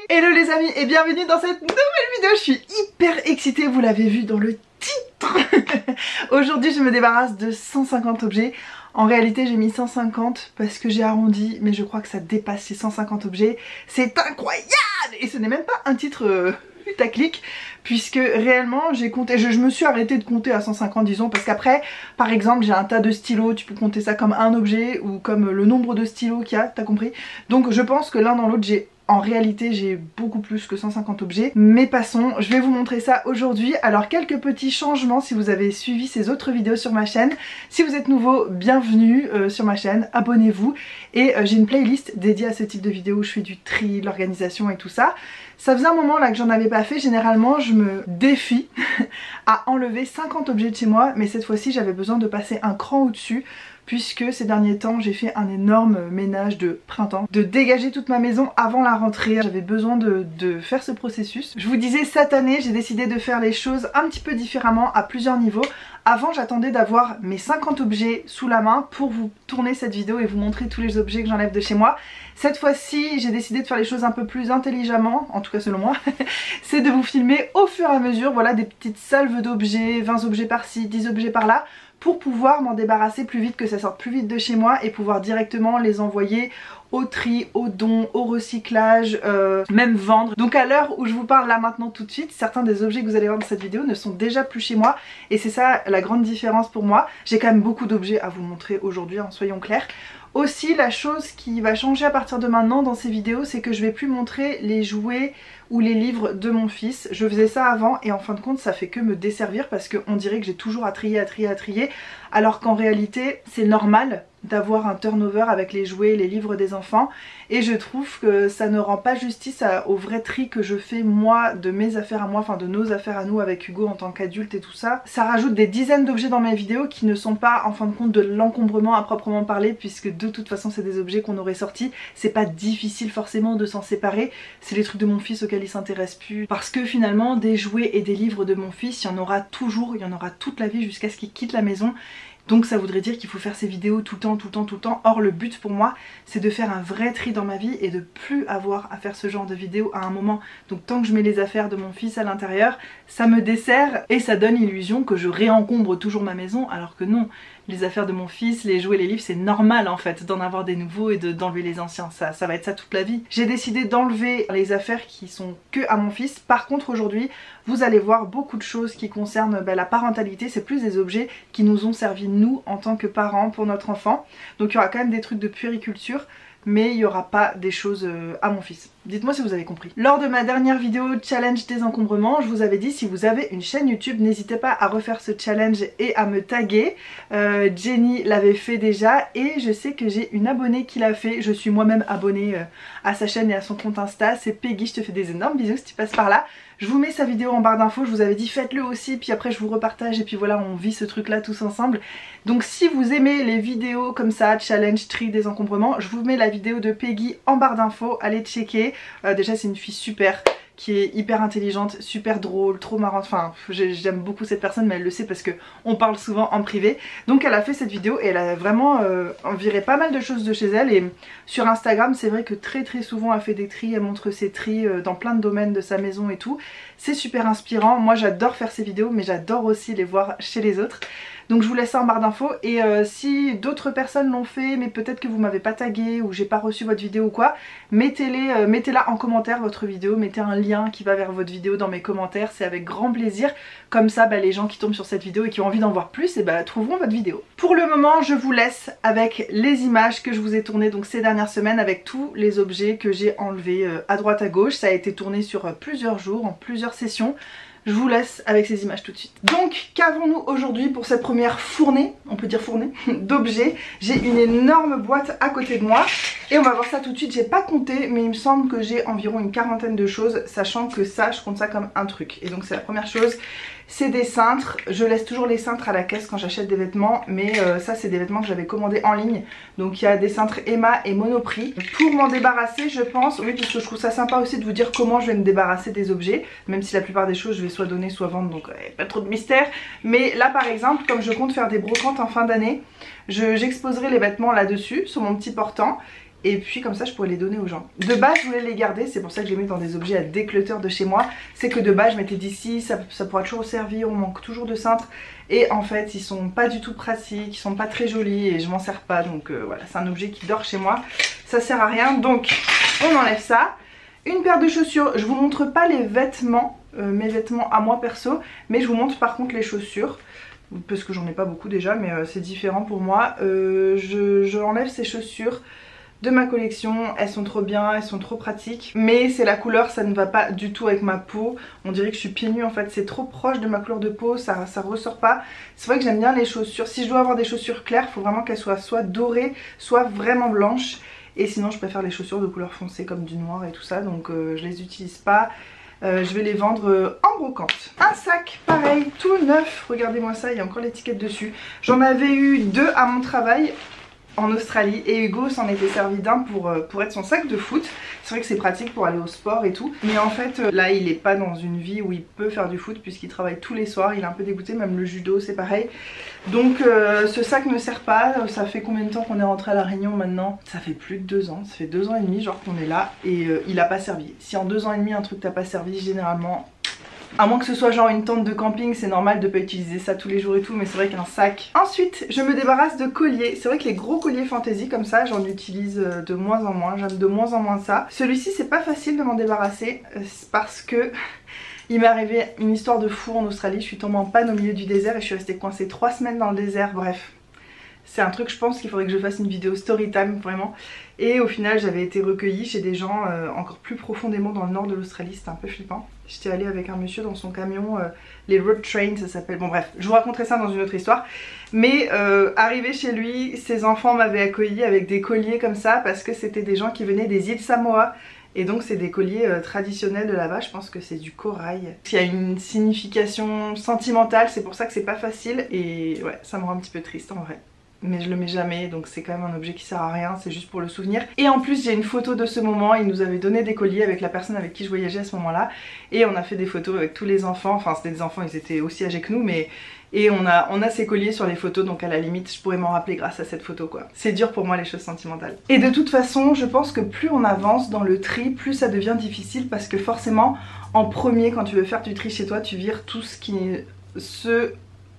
Hello les amis et bienvenue dans cette nouvelle vidéo. Je suis hyper excitée, vous l'avez vu dans le titre. Aujourd'hui je me débarrasse de 150 objets. En réalité j'ai mis 150 parce que j'ai arrondi, mais je crois que ça dépasse ces 150 objets. C'est incroyable. Et ce n'est même pas un titre putaclic, puisque réellement j'ai compté, je me suis arrêtée de compter à 150 disons, parce qu'après par exemple j'ai un tas de stylos, tu peux compter ça comme un objet ou comme le nombre de stylos qu'il y a, t'as compris. Donc je pense que l'un dans l'autre en réalité j'ai beaucoup plus que 150 objets, mais passons, je vais vous montrer ça aujourd'hui. Alors quelques petits changements si vous avez suivi ces autres vidéos sur ma chaîne. Si vous êtes nouveau, bienvenue sur ma chaîne, abonnez-vous. Et j'ai une playlist dédiée à ce type de vidéos où je fais du tri, l'organisation et tout ça. Ça faisait un moment là que j'en avais pas fait, généralement je me défie à enlever 50 objets de chez moi, mais cette fois-ci j'avais besoin de passer un cran au-dessus, puisque ces derniers temps j'ai fait un énorme ménage de printemps, de dégager toute ma maison avant la rentrée. J'avais besoin de faire ce processus. Je vous disais, cette année j'ai décidé de faire les choses un petit peu différemment à plusieurs niveaux. Avant j'attendais d'avoir mes 50 objets sous la main pour vous tourner cette vidéo et vous montrer tous les objets que j'enlève de chez moi. Cette fois-ci j'ai décidé de faire les choses un peu plus intelligemment, en tout cas selon moi. C'est de vous filmer au fur et à mesure, voilà, des petites salves d'objets, 20 objets par-ci, 10 objets par-là, pour pouvoir m'en débarrasser plus vite, que ça sorte plus vite de chez moi et pouvoir directement les envoyer au tri, au don, au recyclage, même vendre. Donc à l'heure où je vous parle là maintenant tout de suite, certains des objets que vous allez voir dans cette vidéo ne sont déjà plus chez moi, et c'est ça la grande différence pour moi. J'ai quand même beaucoup d'objets à vous montrer aujourd'hui, hein, soyons clairs. Aussi, la chose qui va changer à partir de maintenant dans ces vidéos, c'est que je vais plus montrer les jouets ou les livres de mon fils. Je faisais ça avant et en fin de compte ça fait que me desservir, parce qu'on dirait que j'ai toujours à trier, alors qu'en réalité c'est normal d'avoir un turnover avec les jouets, les livres des enfants, et je trouve que ça ne rend pas justice au vrai tri que je fais moi de mes affaires à moi, enfin de nos affaires à nous avec Hugo en tant qu'adulte et tout ça. Ça rajoute des dizaines d'objets dans mes vidéos qui ne sont pas en fin de compte de l'encombrement à proprement parler, puisque de toute façon c'est des objets qu'on aurait sortis. C'est pas difficile forcément de s'en séparer, c'est les trucs de mon fils auxquels il s'intéresse plus, parce que finalement des jouets et des livres de mon fils, il y en aura toujours, il y en aura toute la vie jusqu'à ce qu'il quitte la maison. Donc ça voudrait dire qu'il faut faire ces vidéos tout le temps. Or le but pour moi c'est de faire un vrai tri dans ma vie et de plus avoir à faire ce genre de vidéos à un moment. Donc tant que je mets les affaires de mon fils à l'intérieur, ça me dessert et ça donne l'illusion que je réencombre toujours ma maison, alors que non. Les affaires de mon fils, les jouets, les livres, c'est normal en fait d'en avoir des nouveaux et d'enlever les anciens, ça va être ça toute la vie. J'ai décidé d'enlever les affaires qui sont que à mon fils. Par contre aujourd'hui vous allez voir beaucoup de choses qui concernent la parentalité. C'est plus des objets qui nous ont servi nous en tant que parents pour notre enfant. Donc il y aura quand même des trucs de puériculture, mais il n'y aura pas des choses à mon fils. Dites-moi si vous avez compris. Lors de ma dernière vidéo challenge désencombrement, je vous avais dit, si vous avez une chaîne YouTube, n'hésitez pas à refaire ce challenge et à me taguer. Jenny l'avait fait déjà et je sais que j'ai une abonnée qui l'a fait. Je suis moi-même abonnée à sa chaîne et à son compte Insta. C'est Peggy, je te fais des énormes bisous si tu passes par là. Je vous mets sa vidéo en barre d'infos, je vous avais dit faites-le aussi, puis après je vous repartage et puis voilà, on vit ce truc là tous ensemble. Donc si vous aimez les vidéos comme ça, challenge, tri, désencombrement, je vous mets la vidéo de Peggy en barre d'infos, allez checker. Déjà c'est une fille super, qui est hyper intelligente, super drôle, trop marrante, enfin j'aime beaucoup cette personne, mais elle le sait parce que on parle souvent en privé. Donc elle a fait cette vidéo et elle a vraiment viré pas mal de choses de chez elle, et sur Instagram c'est vrai que très souvent elle fait des tris, elle montre ses tris dans plein de domaines de sa maison et tout. C'est super inspirant, moi j'adore faire ces vidéos, mais j'adore aussi les voir chez les autres. Donc je vous laisse ça en barre d'infos, et si d'autres personnes l'ont fait mais peut-être que vous m'avez pas tagué ou j'ai pas reçu votre vidéo ou quoi, mettez-la en commentaire votre vidéo, mettez un lien qui va vers votre vidéo dans mes commentaires, c'est avec grand plaisir. Comme ça les gens qui tombent sur cette vidéo et qui ont envie d'en voir plus, et trouveront votre vidéo. Pour le moment je vous laisse avec les images que je vous ai tournées donc ces dernières semaines, avec tous les objets que j'ai enlevés à droite à gauche. Ça a été tourné sur plusieurs jours, en plusieurs sessions. Je vous laisse avec ces images tout de suite. Donc qu'avons-nous aujourd'hui pour cette première fournée, on peut dire fournée, d'objets? J'ai une énorme boîte à côté de moi et on va voir ça tout de suite. J'ai pas compté, mais il me semble que j'ai environ une quarantaine de choses, sachant que ça, je compte ça comme un truc. Et donc c'est la première chose, c'est des cintres. Je laisse toujours les cintres à la caisse quand j'achète des vêtements, mais ça c'est des vêtements que j'avais commandés en ligne. Donc il y a des cintres Emma et Monoprix. Pour m'en débarrasser, je pense, oui, parce que je trouve ça sympa aussi de vous dire comment je vais me débarrasser des objets, même si la plupart des choses je vais soit donner soit vendre, donc pas trop de mystère. Mais là par exemple, comme je compte faire des brocantes en fin d'année, j'exposerai les vêtements là-dessus sur mon petit portant. et puis comme ça je pourrais les donner aux gens. De base je voulais les garder, c'est pour ça que je les mets dans des objets à déclutter de chez moi. C'est que de base je m'étais dit si ça pourra toujours servir, on manque toujours de cintres. Et en fait ils sont pas du tout pratiques, ils sont pas très jolis et je m'en sers pas. Donc voilà, c'est un objet qui dort chez moi, ça sert à rien. Donc on enlève ça. Une paire de chaussures, je vous montre pas les vêtements, mes vêtements à moi perso, mais je vous montre par contre les chaussures. Parce que j'en ai pas beaucoup déjà, mais c'est différent pour moi. Je enlève ces chaussures de ma collection, elles sont trop bien, elles sont trop pratiques, mais c'est la couleur, ça ne va pas du tout avec ma peau. On dirait que je suis pieds nus en fait, c'est trop proche de ma couleur de peau, ça ressort pas. C'est vrai que j'aime bien les chaussures, si je dois avoir des chaussures claires, il faut vraiment qu'elles soient soit dorées, soit vraiment blanches. Et sinon je préfère les chaussures de couleur foncée comme du noir et tout ça, donc je les utilise pas. Je vais les vendre en brocante. Un sac pareil, tout neuf, regardez-moi ça, il y a encore l'étiquette dessus. J'en avais eu 2 à mon travail en Australie et Hugo s'en était servi d'un pour être son sac de foot. C'est vrai que c'est pratique pour aller au sport et tout, mais en fait là il est pas dans une vie où il peut faire du foot puisqu'il travaille tous les soirs, il est un peu dégoûté, même le judo c'est pareil. Donc ce sac ne sert pas. Ça fait combien de temps qu'on est rentré à La Réunion maintenant? Ça fait plus de 2 ans, ça fait 2 ans et demi genre qu'on est là et il a pas servi. Si en 2 ans et demi un truc t'a pas servi, généralement, à moins que ce soit genre une tente de camping, c'est normal de pas utiliser ça tous les jours et tout, mais c'est vrai qu'un sac. Ensuite, je me débarrasse de colliers. C'est vrai que les gros colliers fantaisie comme ça, j'en utilise de moins en moins. J'aime de moins en moins ça. Celui-ci, c'est pas facile de m'en débarrasser parce que il m'est arrivé une histoire de fou en Australie. Je suis tombée en panne au milieu du désert et je suis restée coincée 3 semaines dans le désert. Bref, c'est un truc, je pense qu'il faudrait que je fasse une vidéo story time vraiment. Et au final j'avais été recueillie chez des gens encore plus profondément dans le nord de l'Australie, c'était un peu flippant. J'étais allée avec un monsieur dans son camion, les road trains ça s'appelle, bon bref, je vous raconterai ça dans une autre histoire. Mais arrivé chez lui, ses enfants m'avaient accueilli avec des colliers comme ça parce que c'était des gens qui venaient des îles Samoa. Et donc c'est des colliers traditionnels de là-bas, je pense que c'est du corail. Il y a une signification sentimentale, c'est pour ça que c'est pas facile et ouais, ça me rend un petit peu triste en vrai. Mais je le mets jamais, donc c'est quand même un objet qui sert à rien, c'est juste pour le souvenir. Et en plus j'ai une photo de ce moment, il nous avait donné des colliers avec la personne avec qui je voyageais à ce moment là. Et on a fait des photos avec tous les enfants, enfin c'était des enfants, ils étaient aussi âgés que nous, mais... Et on a ces colliers sur les photos, donc à la limite je pourrais m'en rappeler grâce à cette photo quoi. C'est dur pour moi les choses sentimentales. Et de toute façon je pense que plus on avance dans le tri, plus ça devient difficile parce que forcément en premier quand tu veux faire du tri chez toi, tu vires tout ce qui est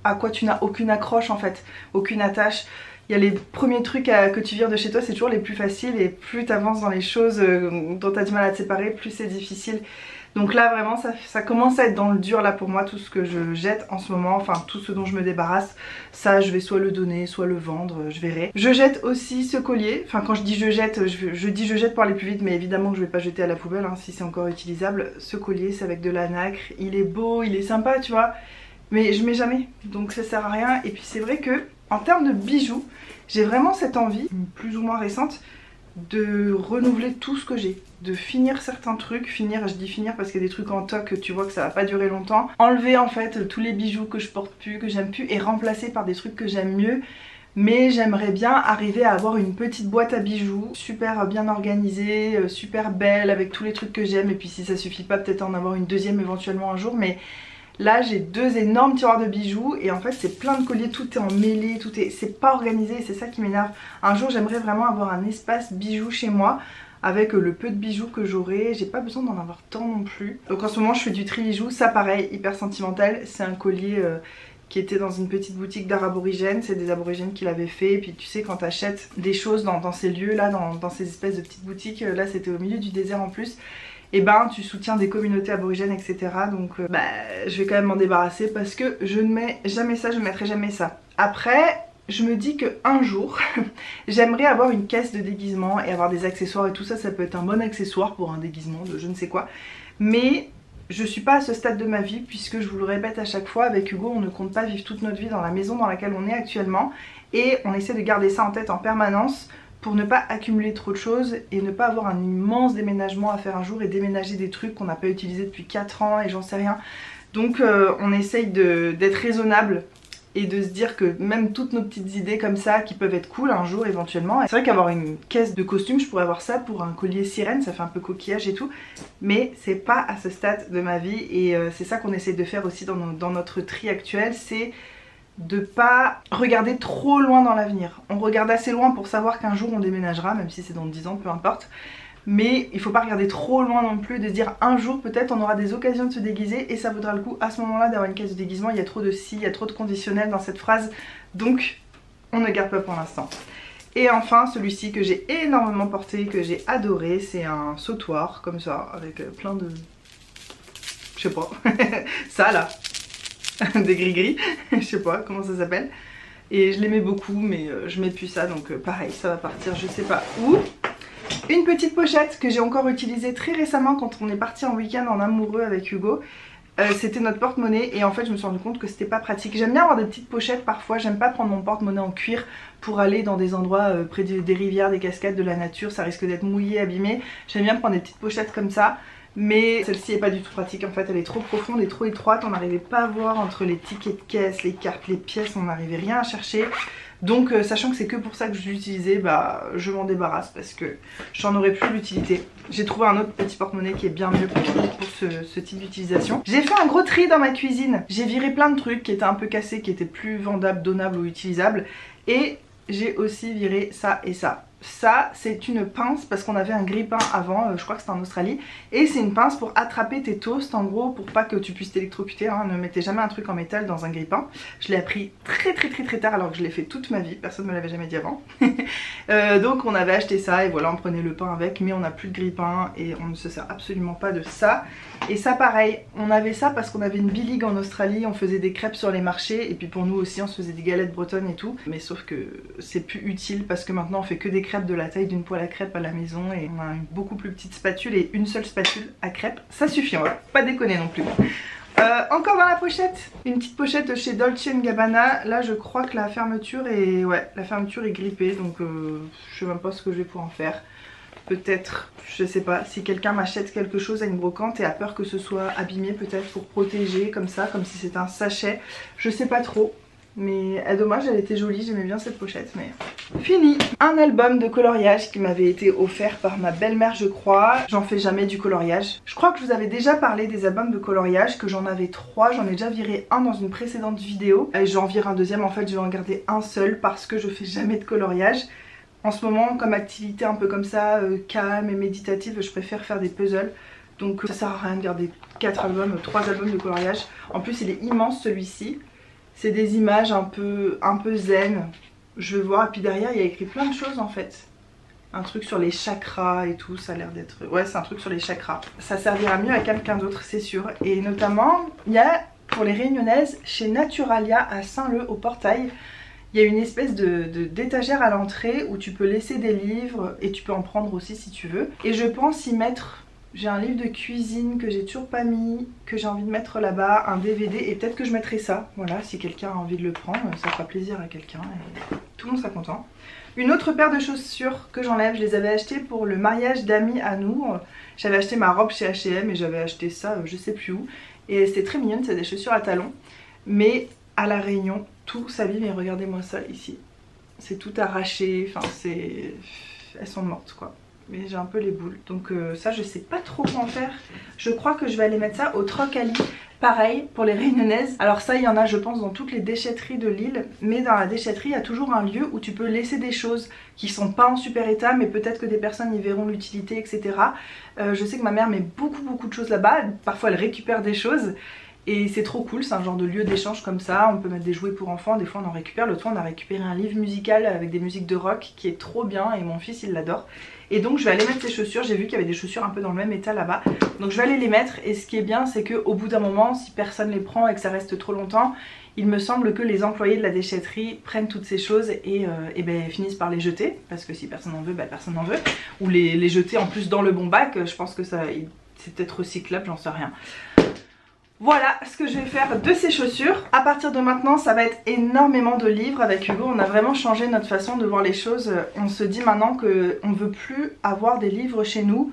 à quoi tu n'as aucune accroche en fait, aucune attache. Il y a les premiers trucs que tu vires de chez toi, c'est toujours les plus faciles et plus tu avances dans les choses dont tu as du mal à te séparer, plus c'est difficile. Donc là vraiment ça commence à être dans le dur là pour moi, tout ce que je jette en ce moment, enfin tout ce dont je me débarrasse, ça je vais soit le donner, soit le vendre, je verrai. Je jette aussi ce collier, enfin quand je dis je jette, je dis je jette pour aller plus vite, mais évidemment que je vais pas jeter à la poubelle hein, si c'est encore utilisable. Ce collier c'est avec de la nacre, il est beau, il est sympa tu vois, mais je mets jamais, donc ça sert à rien. Et puis c'est vrai que en termes de bijoux, j'ai vraiment cette envie, plus ou moins récente, de renouveler tout ce que j'ai, de finir certains trucs, finir, je dis finir parce qu'il y a des trucs en toc, tu vois que ça va pas durer longtemps, enlever en fait tous les bijoux que je porte plus, que j'aime plus et remplacer par des trucs que j'aime mieux. Mais j'aimerais bien arriver à avoir une petite boîte à bijoux super bien organisée, super belle avec tous les trucs que j'aime, et puis si ça suffit pas peut-être en avoir une deuxième éventuellement un jour. Mais là j'ai 2 énormes tiroirs de bijoux et en fait c'est plein de colliers, tout est emmêlé, c'est pas organisé et c'est ça qui m'énerve. Un jour j'aimerais vraiment avoir un espace bijoux chez moi avec le peu de bijoux que j'aurai, j'ai pas besoin d'en avoir tant non plus. Donc en ce moment je fais du tri bijoux, ça pareil, hyper sentimental, c'est un collier qui était dans une petite boutique d'art aborigène, c'est des aborigènes qui l'avaient fait. Et puis tu sais quand t'achètes des choses dans ces lieux là, dans ces espèces de petites boutiques, là c'était au milieu du désert en plus, et ben tu soutiens des communautés aborigènes etc. Donc je vais quand même m'en débarrasser parce que je ne mets jamais ça, je ne mettrai jamais ça. Après je me dis que un jour j'aimerais avoir une caisse de déguisement et avoir des accessoires et tout ça, ça peut être un bon accessoire pour un déguisement de je ne sais quoi. Mais je suis pas à ce stade de ma vie puisque je vous le répète à chaque fois, avec Hugo on ne compte pas vivre toute notre vie dans la maison dans laquelle on est actuellement et on essaie de garder ça en tête en permanence pour ne pas accumuler trop de choses et ne pas avoir un immense déménagement à faire un jour et déménager des trucs qu'on n'a pas utilisés depuis 4 ans et j'en sais rien. Donc on essaye d'être raisonnable et de se dire que même toutes nos petites idées comme ça qui peuvent être cool un jour éventuellement. C'est vrai qu'avoir une caisse de costumes, je pourrais avoir ça pour un collier sirène, ça fait un peu coquillage et tout, mais c'est pas à ce stade de ma vie et c'est ça qu'on essaie de faire aussi dans notre tri actuel, c'est de pas regarder trop loin dans l'avenir. On regarde assez loin pour savoir qu'un jour on déménagera, même si c'est dans 10 ans, peu importe. Mais il faut pas regarder trop loin non plus, de se dire un jour peut-être on aura des occasions de se déguiser et ça vaudra le coup à ce moment-là d'avoir une caisse de déguisement. Il y a trop de si, il y a trop de conditionnels dans cette phrase, donc on ne garde pas pour l'instant. Et enfin celui-ci que j'ai énormément porté, que j'ai adoré, c'est un sautoir comme ça, avec plein de... je sais pas, ça là, des gris-gris, je sais pas comment ça s'appelle. Et je l'aimais beaucoup mais je mets plus ça, donc pareil, ça va partir je sais pas où. Une petite pochette que j'ai encore utilisée très récemment quand on est parti en week-end en amoureux avec Hugo. C'était notre porte-monnaie et en fait je me suis rendu compte que c'était pas pratique. J'aime bien avoir des petites pochettes parfois, j'aime pas prendre mon porte-monnaie en cuir pour aller dans des endroits près des rivières, des cascades, de la nature, ça risque d'être mouillé, abîmé. J'aime bien prendre des petites pochettes comme ça, mais celle-ci est pas du tout pratique en fait, elle est trop profonde et trop étroite, on n'arrivait pas à voir entre les tickets de caisse, les cartes, les pièces, on n'arrivait rien à chercher. Donc sachant que c'est que pour ça que je l'utilisais, bah je m'en débarrasse parce que j'en aurais plus l'utilité. J'ai trouvé un autre petit porte-monnaie qui est bien mieux pour ce type d'utilisation. J'ai fait un gros tri dans ma cuisine. J'ai viré plein de trucs qui étaient un peu cassés, qui étaient plus vendables, donnables ou utilisables. Et j'ai aussi viré ça et ça. Ça c'est une pince parce qu'on avait un grille-pain avant, je crois que c'était en Australie. Et c'est une pince pour attraper tes toasts en gros, pour pas que tu puisses t'électrocuter, hein. Ne mettez jamais un truc en métal dans un grille-pain. Je l'ai appris très tard alors que je l'ai fait toute ma vie, personne ne me l'avait jamais dit avant. Donc on avait acheté ça et voilà, on prenait le pain avec, mais on n'a plus de grille-pain et on ne se sert absolument pas de ça. Et ça pareil, on avait ça parce qu'on avait une big en Australie, on faisait des crêpes sur les marchés et puis pour nous aussi on se faisait des galettes bretonnes et tout. Mais sauf que c'est plus utile parce que maintenant on fait que des crêpes de la taille d'une poêle à crêpes à la maison et on a une beaucoup plus petite spatule et une seule spatule à crêpes. Ça suffit, on va pas déconner non plus. Encore dans la pochette, une petite pochette chez Dolce & Gabbana. Là je crois que la fermeture est, ouais, la fermeture est grippée donc je sais même pas ce que je vais pouvoir en faire. Peut-être, je sais pas, si quelqu'un m'achète quelque chose à une brocante et a peur que ce soit abîmé, peut-être pour protéger comme ça, comme si c'était un sachet, je sais pas trop. Mais dommage, elle était jolie, j'aimais bien cette pochette, mais fini. Un album de coloriage qui m'avait été offert par ma belle-mère je crois. J'en fais jamais du coloriage. Je crois que je vous avais déjà parlé des albums de coloriage, que j'en avais 3, j'en ai déjà viré un dans une précédente vidéo. Et j'en vire un deuxième, en fait je vais en garder un seul parce que je fais jamais de coloriage. En ce moment, comme activité un peu comme ça, calme et méditative, je préfère faire des puzzles. Donc ça sert à rien de garder 4 albums, 3 albums de coloriage. En plus il est immense celui-ci. C'est des images un peu zen. Je vais voir, et puis derrière il y a écrit plein de choses en fait. Un truc sur les chakras et tout, ça a l'air d'être... Ouais, c'est un truc sur les chakras. Ça servira mieux à quelqu'un d'autre, c'est sûr. Et notamment, il y a pour les Réunionnaises, chez Naturalia à Saint-Leu au Portail, il y a une espèce d'étagère à l'entrée où tu peux laisser des livres et tu peux en prendre aussi si tu veux. Et je pense y mettre, j'ai un livre de cuisine que j'ai toujours pas mis, que j'ai envie de mettre là-bas, un DVD et peut-être que je mettrai ça. Voilà, si quelqu'un a envie de le prendre, ça fera plaisir à quelqu'un et tout le monde sera content. Une autre paire de chaussures que j'enlève, je les avais achetées pour le mariage d'amis à nous. J'avais acheté ma robe chez H&M et j'avais acheté ça je sais plus où. Et c'était très mignonne, c'est des chaussures à talons. Mais à la Réunion, tout s'abîme et regardez-moi ça ici. C'est tout arraché, enfin c'est... Elles sont mortes quoi. Mais j'ai un peu les boules. Donc ça je sais pas trop quoi en faire. Je crois que je vais aller mettre ça au Troc-Ali. Pareil pour les Réunionnaises. Alors ça il y en a je pense dans toutes les déchetteries de l'île. Mais dans la déchetterie il y a toujours un lieu où tu peux laisser des choses qui sont pas en super état. Mais peut-être que des personnes y verront l'utilité etc. Je sais que ma mère met beaucoup de choses là-bas. Parfois elle récupère des choses. Et c'est trop cool, c'est un genre de lieu d'échange comme ça, on peut mettre des jouets pour enfants, des fois on en récupère. L'autre fois on a récupéré un livre musical avec des musiques de rock qui est trop bien et mon fils il l'adore. Et donc je vais aller mettre ces chaussures, j'ai vu qu'il y avait des chaussures un peu dans le même état là-bas. Donc je vais aller les mettre et ce qui est bien c'est qu'au bout d'un moment, si personne les prend et que ça reste trop longtemps, il me semble que les employés de la déchetterie prennent toutes ces choses et ben, finissent par les jeter. Parce que si personne n'en veut, ben, personne n'en veut. Ou les jeter en plus dans le bon bac, je pense que ça c'est peut-être recyclable, j'en sais rien. Voilà ce que je vais faire de ces chaussures. À partir de maintenant ça va être énormément de livres. Avec Hugo on a vraiment changé notre façon de voir les choses. On se dit maintenant qu'on ne veut plus avoir des livres chez nous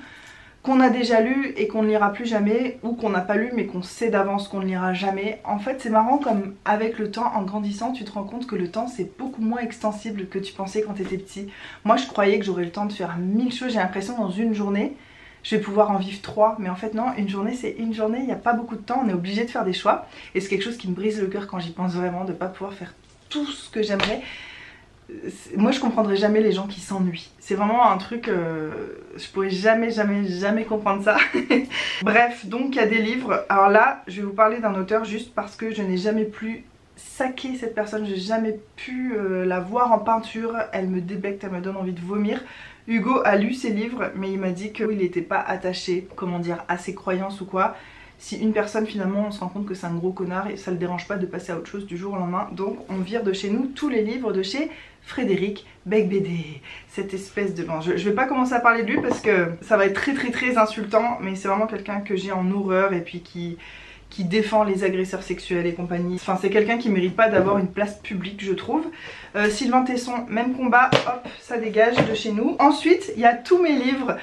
qu'on a déjà lus et qu'on ne lira plus jamais, ou qu'on n'a pas lu mais qu'on sait d'avance qu'on ne lira jamais. En fait c'est marrant comme avec le temps, en grandissant, tu te rends compte que le temps c'est beaucoup moins extensible que tu pensais quand tu étais petit. Moi je croyais que j'aurais le temps de faire 1000 choses, j'ai l'impression dans une journée je vais pouvoir en vivre 3. Mais en fait non, une journée c'est une journée, il n'y a pas beaucoup de temps, on est obligé de faire des choix. Et c'est quelque chose qui me brise le cœur quand j'y pense vraiment, de ne pas pouvoir faire tout ce que j'aimerais. Moi je comprendrai jamais les gens qui s'ennuient. C'est vraiment un truc, je pourrais jamais comprendre ça. Bref, donc il y a des livres. Alors là, je vais vous parler d'un auteur juste parce que je n'ai jamais pu saquer cette personne, j'ai jamais pu la voir en peinture. Elle me débecte, elle me donne envie de vomir. Hugo a lu ses livres, mais il m'a dit qu'il n'était pas attaché, comment dire, à ses croyances ou quoi. Si une personne finalement on se rend compte que c'est un gros connard et ça le dérange pas de passer à autre chose du jour au lendemain, donc on vire de chez nous tous les livres de chez Frédéric Beigbeder. Cette espèce de... Bon, je vais pas commencer à parler de lui parce que ça va être très insultant, mais c'est vraiment quelqu'un que j'ai en horreur et puis qui défend les agresseurs sexuels et compagnie. Enfin c'est quelqu'un qui mérite pas d'avoir une place publique je trouve. Sylvain Tesson, même combat, hop, ça dégage de chez nous. Ensuite il y a tous mes livres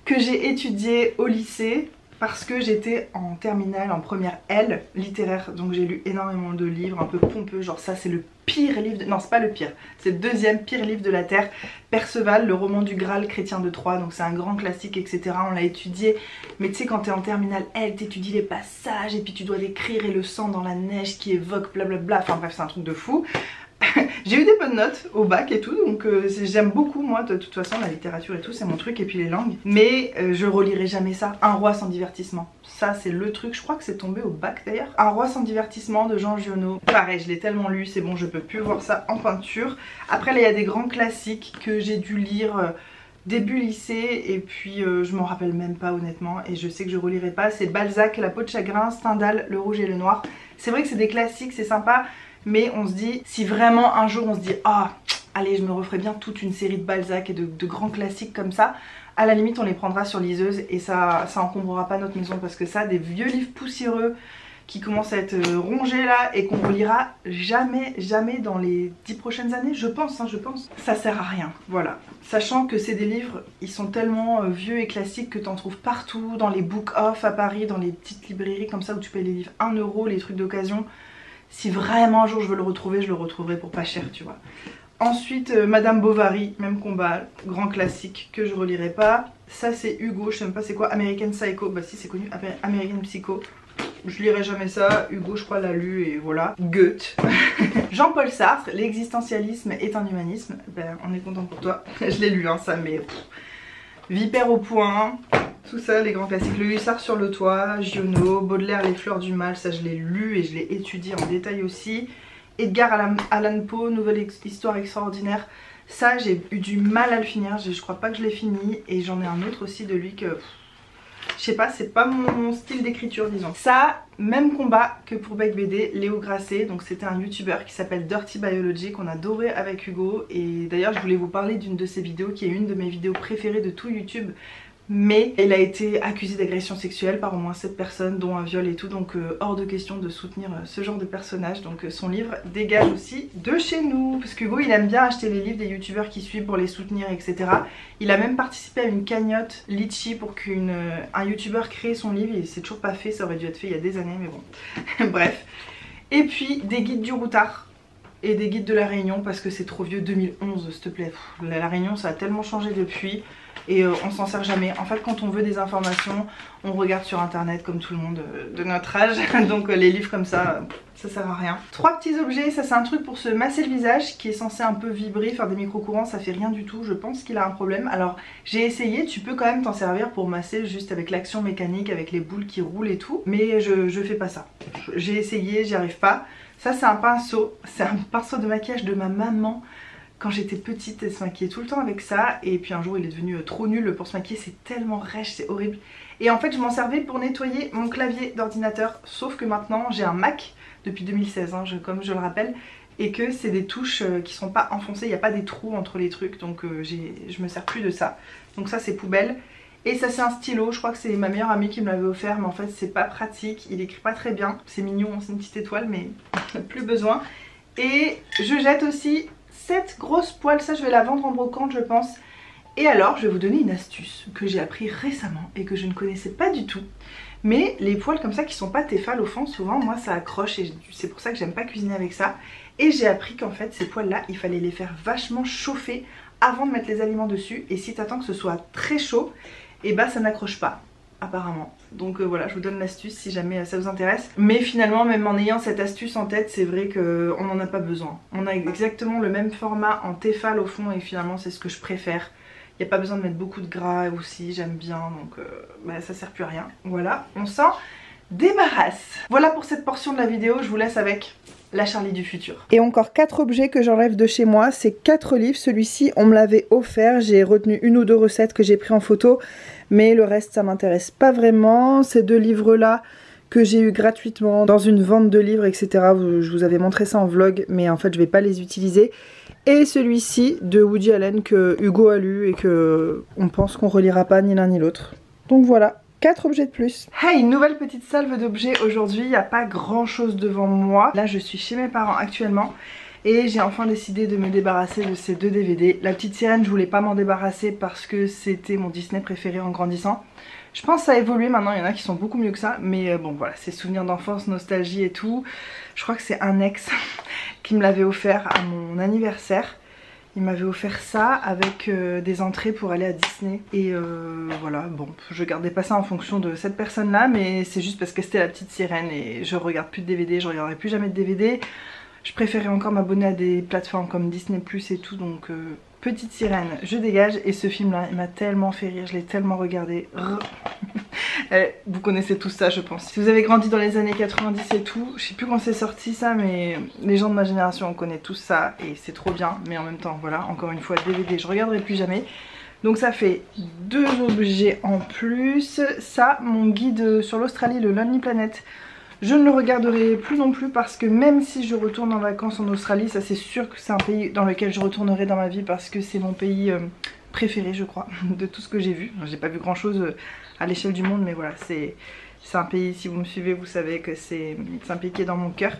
que j'ai étudiés au lycée parce que j'étais en terminale, en première L, littéraire. Donc j'ai lu énormément de livres un peu pompeux, genre ça c'est le pire livre, non c'est pas le pire, c'est le deuxième pire livre de la Terre, Perceval, le roman du Graal chrétien de Troyes, donc c'est un grand classique etc, on l'a étudié, mais tu sais quand t'es en terminale L, t'étudies les passages et puis tu dois décrire et le sang dans la neige qui évoque blablabla, enfin bref c'est un truc de fou. J'ai eu des bonnes notes au bac et tout, donc j'aime beaucoup moi de toute façon la littérature et tout, c'est mon truc, et puis les langues. Mais je relirai jamais ça. Un roi sans divertissement, ça c'est le truc, je crois que c'est tombé au bac d'ailleurs. Un roi sans divertissement de Jean Giono, pareil je l'ai tellement lu, c'est bon je peux plus voir ça en peinture. Après là il y a des grands classiques que j'ai dû lire début lycée et puis je m'en rappelle même pas honnêtement et je sais que je relirai pas. C'est Balzac, La peau de chagrin, Stendhal, Le rouge et le noir. C'est vrai que c'est des classiques, c'est sympa. Mais on se dit, si vraiment un jour on se dit ah, allez je me referai bien toute une série de Balzac et de grands classiques comme ça, à la limite on les prendra sur liseuse et ça encombrera pas notre maison, parce que ça, des vieux livres poussiéreux qui commencent à être rongés là et qu'on relira jamais dans les 10 prochaines années, je pense, hein, je pense. Ça sert à rien, voilà. Sachant que c'est des livres, ils sont tellement vieux et classiques que t'en trouves partout, dans les book off à Paris, dans les petites librairies comme ça où tu payes les livres 1 €, les trucs d'occasion. Si vraiment un jour je veux le retrouver, je le retrouverai pour pas cher, tu vois. Ensuite, Madame Bovary, même combat, grand classique que je relirai pas. Ça c'est Hugo, je sais même pas c'est quoi, American Psycho, bah si c'est connu, American Psycho. Je lirai jamais ça, Hugo je crois l'a lu et voilà. Goethe. Jean-Paul Sartre, l'existentialisme est un humanisme. Ben on est content pour toi, je l'ai lu hein, ça mais... Vipère au point, tout ça les grands classiques. Le Hussard sur le toit, Giono, Baudelaire, Les fleurs du mal, ça je l'ai lu et je l'ai étudié en détail aussi. Edgar Allan Poe, Nouvelle histoire extraordinaire, ça j'ai eu du mal à le finir, je crois pas que je l'ai fini. Et j'en ai un autre aussi de lui que... je sais pas, c'est pas mon style d'écriture disons. Ça, même combat que pour Beigbeder, Léo Grasset, donc c'était un youtubeur qui s'appelle Dirty Biology qu'on adorait avec Hugo. Et d'ailleurs je voulais vous parler d'une de ses vidéos qui est une de mes vidéos préférées de tout YouTube. Mais il a été accusé d'agression sexuelle par au moins 7 personnes, dont un viol et tout, donc hors de question de soutenir ce genre de personnage. Donc son livre dégage aussi de chez nous, parce qu'Hugo il aime bien acheter les livres des youtubeurs qui suivent pour les soutenir etc. Il a même participé à une cagnotte Litchi pour qu'un youtubeur crée son livre, et c'est toujours pas fait, ça aurait dû être fait il y a des années mais bon. Bref. Et puis des guides du routard et des guides de la Réunion parce que c'est trop vieux, 2011 s'il te plaît. La Réunion ça a tellement changé depuis. Et on s'en sert jamais. En fait quand on veut des informations, on regarde sur internet comme tout le monde de notre âge. Donc les livres comme ça sert à rien. 3 petits objets, ça c'est un truc pour se masser le visage qui est censé un peu vibrer, faire des micro-courants, ça fait rien du tout. Je pense qu'il a un problème. Alors j'ai essayé, tu peux quand même t'en servir pour masser juste avec l'action mécanique, avec les boules qui roulent et tout. Mais je fais pas ça. J'ai essayé, j'y arrive pas. Ça c'est un pinceau, c'est un pinceau de maquillage de ma maman. Quand j'étais petite, elle se maquillait tout le temps avec ça. Et puis un jour il est devenu trop nul pour se maquiller, c'est tellement rêche, c'est horrible. Et en fait je m'en servais pour nettoyer mon clavier d'ordinateur. Sauf que maintenant j'ai un Mac depuis 2016 hein, comme je le rappelle. Et que c'est des touches qui sont pas enfoncées, il n'y a pas des trous entre les trucs. Donc je me sers plus de ça. Donc ça c'est poubelle. Et ça c'est un stylo, je crois que c'est ma meilleure amie qui me l'avait offert. Mais en fait c'est pas pratique, il écrit pas très bien. C'est mignon, c'est une petite étoile mais plus besoin. Et je jette aussi cette grosse poêle, ça je vais la vendre en brocante je pense. Et alors je vais vous donner une astuce que j'ai appris récemment et que je ne connaissais pas du tout. Mais les poêles comme ça qui sont pas Tefal au fond, souvent moi ça accroche et c'est pour ça que j'aime pas cuisiner avec ça. Et j'ai appris qu'en fait ces poêles là il fallait les faire vachement chauffer avant de mettre les aliments dessus. Et si t'attends que ce soit très chaud, et bah ça n'accroche pas apparemment. Donc voilà, je vous donne l'astuce si jamais ça vous intéresse. Mais finalement, même en ayant cette astuce en tête, c'est vrai qu'on n'en a pas besoin. On a exactement le même format en Tefal au fond et finalement c'est ce que je préfère. Il n'y a pas besoin de mettre beaucoup de gras aussi, j'aime bien, donc bah, ça sert plus à rien. Voilà, on s'en débarrasse. Voilà pour cette portion de la vidéo, je vous laisse avec la Charlie du futur. Et encore 4 objets que j'enlève de chez moi, c'est 4 livres. Celui-ci on me l'avait offert, j'ai retenu 1 ou 2 recettes que j'ai pris en photo, mais le reste ça m'intéresse pas vraiment. Ces 2 livres là que j'ai eu gratuitement dans une vente de livres etc. Je vous avais montré ça en vlog, mais en fait je vais pas les utiliser. Et celui-ci de Woody Allen que Hugo a lu et que on pense qu'on relira pas ni l'un ni l'autre. Donc voilà. 4 objets de plus. Hey, une nouvelle petite salve d'objets aujourd'hui, il n'y a pas grand chose devant moi. Là je suis chez mes parents actuellement et j'ai enfin décidé de me débarrasser de ces 2 DVD. La petite sirène je voulais pas m'en débarrasser parce que c'était mon Disney préféré en grandissant. Je pense que ça a évolué maintenant, il y en a qui sont beaucoup mieux que ça, mais bon voilà, c'est souvenirs d'enfance, nostalgie et tout. Je crois que c'est un ex qui me l'avait offert à mon anniversaire. Il m'avait offert ça avec des entrées pour aller à Disney. Et voilà, bon, je gardais pas ça en fonction de cette personne-là, mais c'est juste parce que c'était la petite sirène et je regarde plus de DVD, je regarderai plus jamais de DVD. Je préférais encore m'abonner à des plateformes comme Disney Plus et tout, donc petite sirène, je dégage. Et ce film-là, il m'a tellement fait rire, je l'ai tellement regardé. Vous connaissez tout ça je pense. Si vous avez grandi dans les années 90 et tout, je sais plus quand c'est sorti ça, mais les gens de ma génération on connaît tout ça et c'est trop bien. Mais en même temps voilà, encore une fois DVD je regarderai plus jamais. Donc ça fait 2 objets en plus. Ça, mon guide sur l'Australie, le Lonely Planet, je ne le regarderai plus non plus parce que même si je retourne en vacances en Australie, ça c'est sûr que c'est un pays dans lequel je retournerai dans ma vie parce que c'est mon pays préféré je crois de tout ce que j'ai vu. J'ai pas vu grand chose à l'échelle du monde, mais voilà, c'est un pays, si vous me suivez vous savez que c'est un pays qui est dans mon cœur.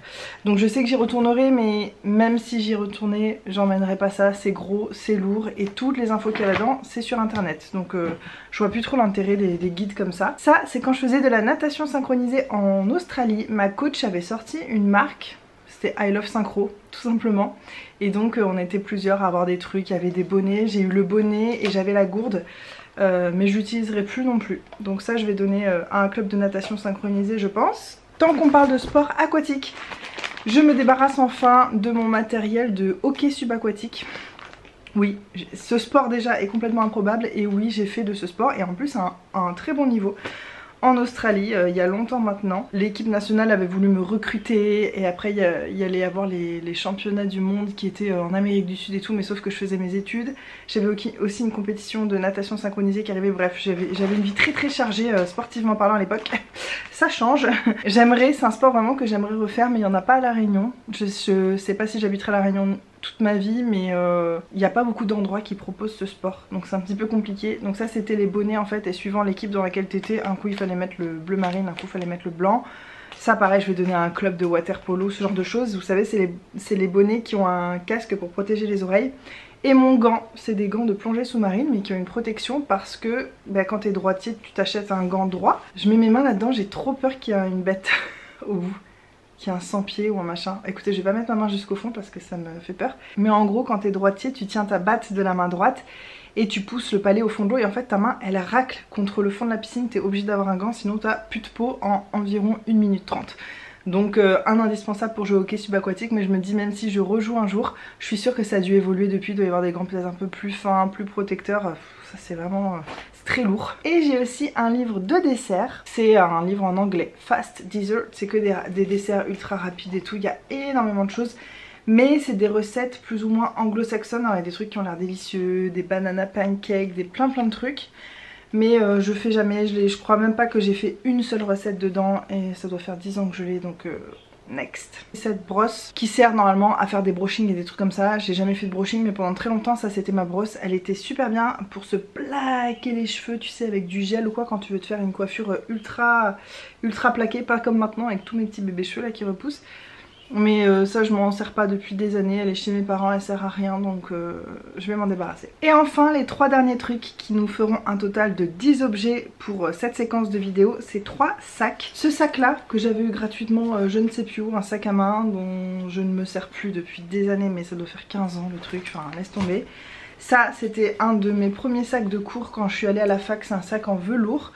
Donc je sais que j'y retournerai, mais même si j'y retournais j'emmènerai pas ça, c'est gros, c'est lourd et toutes les infos qu'il y a là-dedans c'est sur internet. Donc je vois plus trop l'intérêt des guides comme ça. Ça c'est quand je faisais de la natation synchronisée en Australie, ma coach avait sorti une marque. C'était I Love Synchro tout simplement, et donc on était plusieurs à avoir des trucs, il y avait des bonnets, j'ai eu le bonnet et j'avais la gourde, mais je l'utiliserai plus non plus. Donc ça je vais donner à un club de natation synchronisé je pense. Tant qu'on parle de sport aquatique, je me débarrasse enfin de mon matériel de hockey subaquatique. Oui, ce sport déjà est complètement improbable et oui j'ai fait de ce sport et en plus à un très bon niveau. En Australie, il y a longtemps maintenant, l'équipe nationale avait voulu me recruter et après il y allait y avoir les championnats du monde qui étaient en Amérique du Sud et tout, mais sauf que je faisais mes études. J'avais aussi une compétition de natation synchronisée qui arrivait, bref j'avais une vie très chargée sportivement parlant à l'époque. Ça change. J'aimerais, c'est un sport vraiment que j'aimerais refaire mais il n'y en a pas à La Réunion. Je sais pas si j'habiterai à La Réunion toute ma vie, mais il n'y a pas beaucoup d'endroits qui proposent ce sport, donc c'est un petit peu compliqué. Donc ça c'était les bonnets en fait, et suivant l'équipe dans laquelle t'étais, un coup il fallait mettre le bleu marine, un coup il fallait mettre le blanc. Ça pareil je vais donner à un club de water polo, ce genre de choses. Vous savez c'est les bonnets qui ont un casque pour protéger les oreilles. Et mon gant, c'est des gants de plongée sous-marine mais qui ont une protection parce que bah, quand t'es droitier tu t'achètes un gant droit. Je mets mes mains là-dedans, j'ai trop peur qu'il y ait une bête au bout, qui a un 100 pieds ou un machin. Écoutez je vais pas mettre ma main jusqu'au fond parce que ça me fait peur. Mais en gros quand t'es droitier tu tiens ta batte de la main droite et tu pousses le palais au fond de l'eau et en fait ta main elle racle contre le fond de la piscine. T'es obligé d'avoir un gant sinon t'as plus de peau en environ 1 minute 30. Donc un indispensable pour jouer au hockey subaquatique, mais je me dis même si je rejoue un jour, je suis sûre que ça a dû évoluer depuis, il doit y avoir des gants peut-être un peu plus fins, plus protecteurs, ça c'est vraiment c'est très lourd. Et j'ai aussi un livre de dessert, c'est un livre en anglais, Fast Dessert, c'est que des desserts ultra rapides et tout, il y a énormément de choses. Mais c'est des recettes plus ou moins anglo-saxonnes, il y a des trucs qui ont l'air délicieux, des banana pancakes, des plein de trucs. Mais je fais jamais, je crois même pas que j'ai fait une seule recette dedans et ça doit faire 10 ans que je l'ai, donc next. Cette brosse qui sert normalement à faire des brushings et des trucs comme ça, j'ai jamais fait de brushing mais pendant très longtemps ça c'était ma brosse. Elle était super bien pour se plaquer les cheveux, tu sais, avec du gel ou quoi, quand tu veux te faire une coiffure ultra plaquée, pas comme maintenant avec tous mes petits bébés cheveux là qui repoussent. Mais ça je m'en sers pas depuis des années, elle est chez mes parents, elle sert à rien, donc je vais m'en débarrasser. Et enfin les 3 derniers trucs qui nous feront un total de 10 objets pour cette séquence de vidéo, c'est 3 sacs. Ce sac là que j'avais eu gratuitement je ne sais plus où, un sac à main dont je ne me sers plus depuis des années, mais ça doit faire 15 ans le truc, enfin laisse tomber. Ça c'était un de mes premiers sacs de cours quand je suis allée à la fac. C'est un sac en velours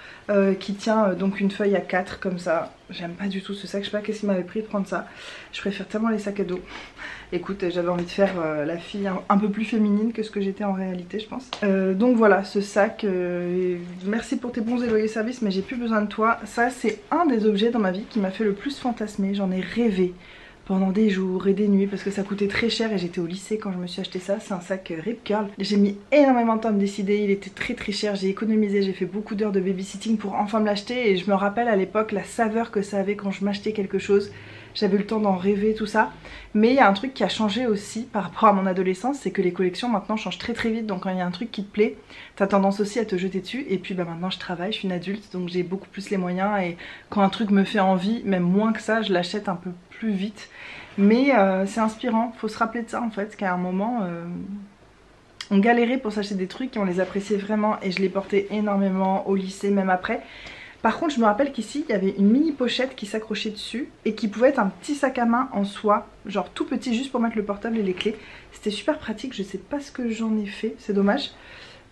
qui tient donc une feuille à 4 comme ça. J'aime pas du tout ce sac, je sais pas qu'est-ce qui m'avait pris de prendre ça. Je préfère tellement les sacs à dos. Écoute, j'avais envie de faire la fille un peu plus féminine que ce que j'étais en réalité, je pense. Donc voilà, ce sac, merci pour tes bons et loyaux services, mais j'ai plus besoin de toi. Ça c'est un des objets dans ma vie qui m'a fait le plus fantasmer. J'en ai rêvé pendant des jours et des nuits parce que ça coûtait très cher et j'étais au lycée quand je me suis acheté ça. C'est un sac Rip Curl. J'ai mis énormément de temps à me décider, il était très cher, j'ai économisé, j'ai fait beaucoup d'heures de babysitting pour enfin me l'acheter et je me rappelle à l'époque la saveur que ça avait quand je m'achetais quelque chose. J'avais le temps d'en rêver, tout ça. Mais il y a un truc qui a changé aussi par rapport à mon adolescence, c'est que les collections maintenant changent très vite. Donc quand il y a un truc qui te plaît, t'as tendance aussi à te jeter dessus. Et puis bah maintenant je travaille, je suis une adulte, donc j'ai beaucoup plus les moyens. Et quand un truc me fait envie, même moins que ça, je l'achète un peu plus vite. Mais c'est inspirant, faut se rappeler de ça en fait, qu'à un moment... on galérait pour s'acheter des trucs et on les appréciait vraiment. Et je les portais énormément au lycée, même après. Par contre je me rappelle qu'ici il y avait une mini pochette qui s'accrochait dessus et qui pouvait être un petit sac à main en soie, genre tout petit juste pour mettre le portable et les clés. C'était super pratique, je sais pas ce que j'en ai fait, c'est dommage.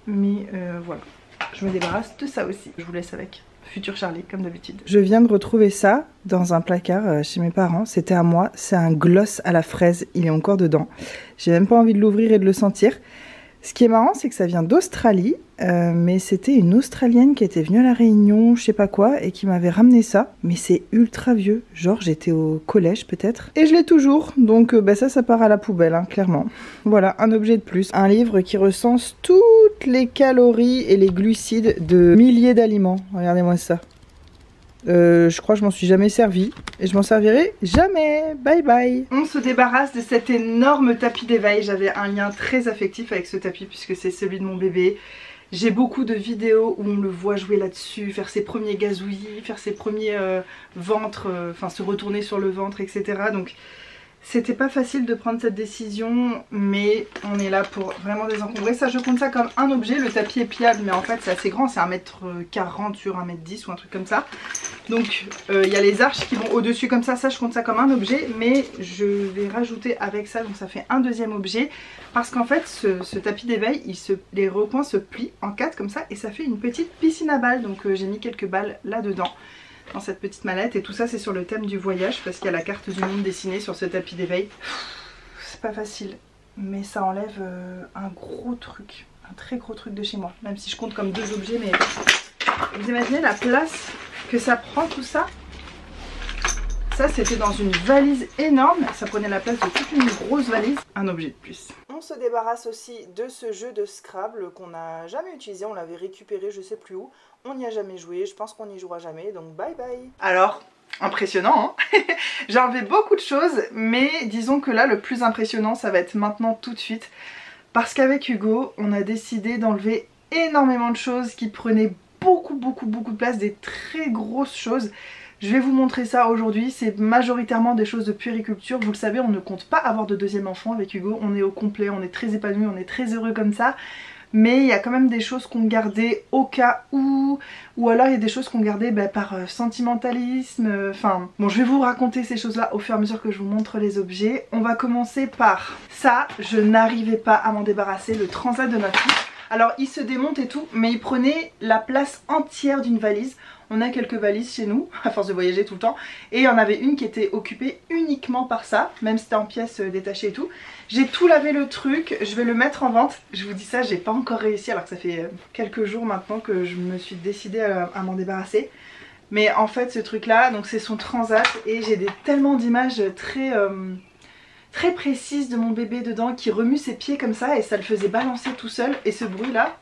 Mais voilà, je me débarrasse de ça aussi. Je vous laisse avec futur Charlie comme d'habitude. Je viens de retrouver ça dans un placard chez mes parents, c'était à moi, c'est un gloss à la fraise, il est encore dedans. J'ai même pas envie de l'ouvrir et de le sentir. Ce qui est marrant, c'est que ça vient d'Australie, mais c'était une Australienne qui était venue à La Réunion, je sais pas quoi, et qui m'avait ramené ça. Mais c'est ultra vieux, genre j'étais au collège peut-être. Et je l'ai toujours, donc bah ça part à la poubelle, hein, clairement. Voilà, un objet de plus. Un livre qui recense toutes les calories et les glucides de milliers d'aliments. Regardez-moi ça. Je crois que je m'en suis jamais servi et je m'en servirai jamais. Bye bye. On se débarrasse de cet énorme tapis d'éveil. J'avais un lien très affectif avec ce tapis puisque c'est celui de mon bébé. J'ai beaucoup de vidéos où on le voit jouer là-dessus, faire ses premiers gazouillis, faire ses premiers ventres, enfin se retourner sur le ventre, etc. Donc c'était pas facile de prendre cette décision, mais on est là pour vraiment désencombrer. Ça, je compte ça comme un objet. Le tapis est pliable, mais en fait c'est assez grand, c'est 1m40 sur 1m10 ou un truc comme ça. Donc il y a les arches qui vont au-dessus comme ça je compte ça comme un objet, mais je vais rajouter avec ça, donc ça fait un deuxième objet. Parce qu'en fait ce tapis d'éveil, les recoins se plient en 4 comme ça et ça fait une petite piscine à balles. Donc j'ai mis quelques balles là-dedans, dans cette petite mallette, et tout ça c'est sur le thème du voyage parce qu'il y a la carte du monde dessinée sur ce tapis d'éveil. C'est pas facile, mais ça enlève un gros truc, un très gros truc de chez moi, même si je compte comme deux objets. Mais vous imaginez la place que ça prend tout ça? Ça c'était dans une valise énorme, ça prenait la place de toute une grosse valise. Un objet de plus. On se débarrasse aussi de ce jeu de Scrabble qu'on n'a jamais utilisé, on l'avait récupéré je sais plus où. On n'y a jamais joué, je pense qu'on n'y jouera jamais, donc bye bye. Alors, impressionnant hein. J'ai enlevé beaucoup de choses, mais disons que là le plus impressionnant ça va être maintenant tout de suite. Parce qu'avec Hugo, on a décidé d'enlever énormément de choses qui prenaient beaucoup de place, des très grosses choses. Je vais vous montrer ça aujourd'hui, c'est majoritairement des choses de puériculture. Vous le savez, on ne compte pas avoir de deuxième enfant avec Hugo, on est au complet, on est très épanoui, on est très heureux comme ça. Mais il y a quand même des choses qu'on gardait au cas où, ou alors il y a des choses qu'on gardait par sentimentalisme, enfin bon, je vais vous raconter ces choses là au fur et à mesure que je vous montre les objets. On va commencer par ça, je n'arrivais pas à m'en débarrasser, le transat de notre fille. Alors il se démonte et tout, mais il prenait la place entière d'une valise. On a quelques valises chez nous, à force de voyager tout le temps. Et il y en avait une qui était occupée uniquement par ça, même si c'était en pièces détachées et tout. J'ai tout lavé le truc, je vais le mettre en vente. Je vous dis ça, j'ai pas encore réussi alors que ça fait quelques jours maintenant que je me suis décidée à m'en débarrasser. Mais en fait ce truc là, donc c'est son transat et j'ai tellement d'images très précises de mon bébé dedans qui remue ses pieds comme ça et ça le faisait balancer tout seul. Et ce bruit là,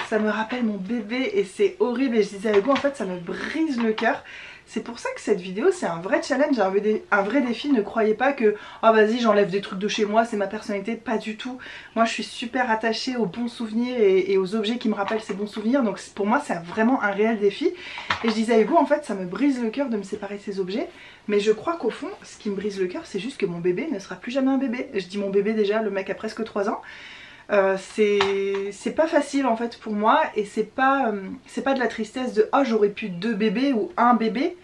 ça me rappelle mon bébé et c'est horrible. Et je disais à Hugo, en fait ça me brise le cœur. C'est pour ça que cette vidéo c'est un vrai challenge, un vrai défi. Ne croyez pas que oh vas-y j'enlève des trucs de chez moi, c'est ma personnalité, pas du tout. Moi je suis super attachée aux bons souvenirs et aux objets qui me rappellent ces bons souvenirs. Donc pour moi c'est vraiment un réel défi. Et je disais à Hugo, en fait ça me brise le cœur de me séparer de ces objets. Mais je crois qu'au fond ce qui me brise le cœur c'est juste que mon bébé ne sera plus jamais un bébé. Je dis mon bébé déjà, le mec a presque 3 ans. C'est pas facile en fait pour moi et c'est pas de la tristesse de oh j'aurais pu 2 bébés ou un bébé.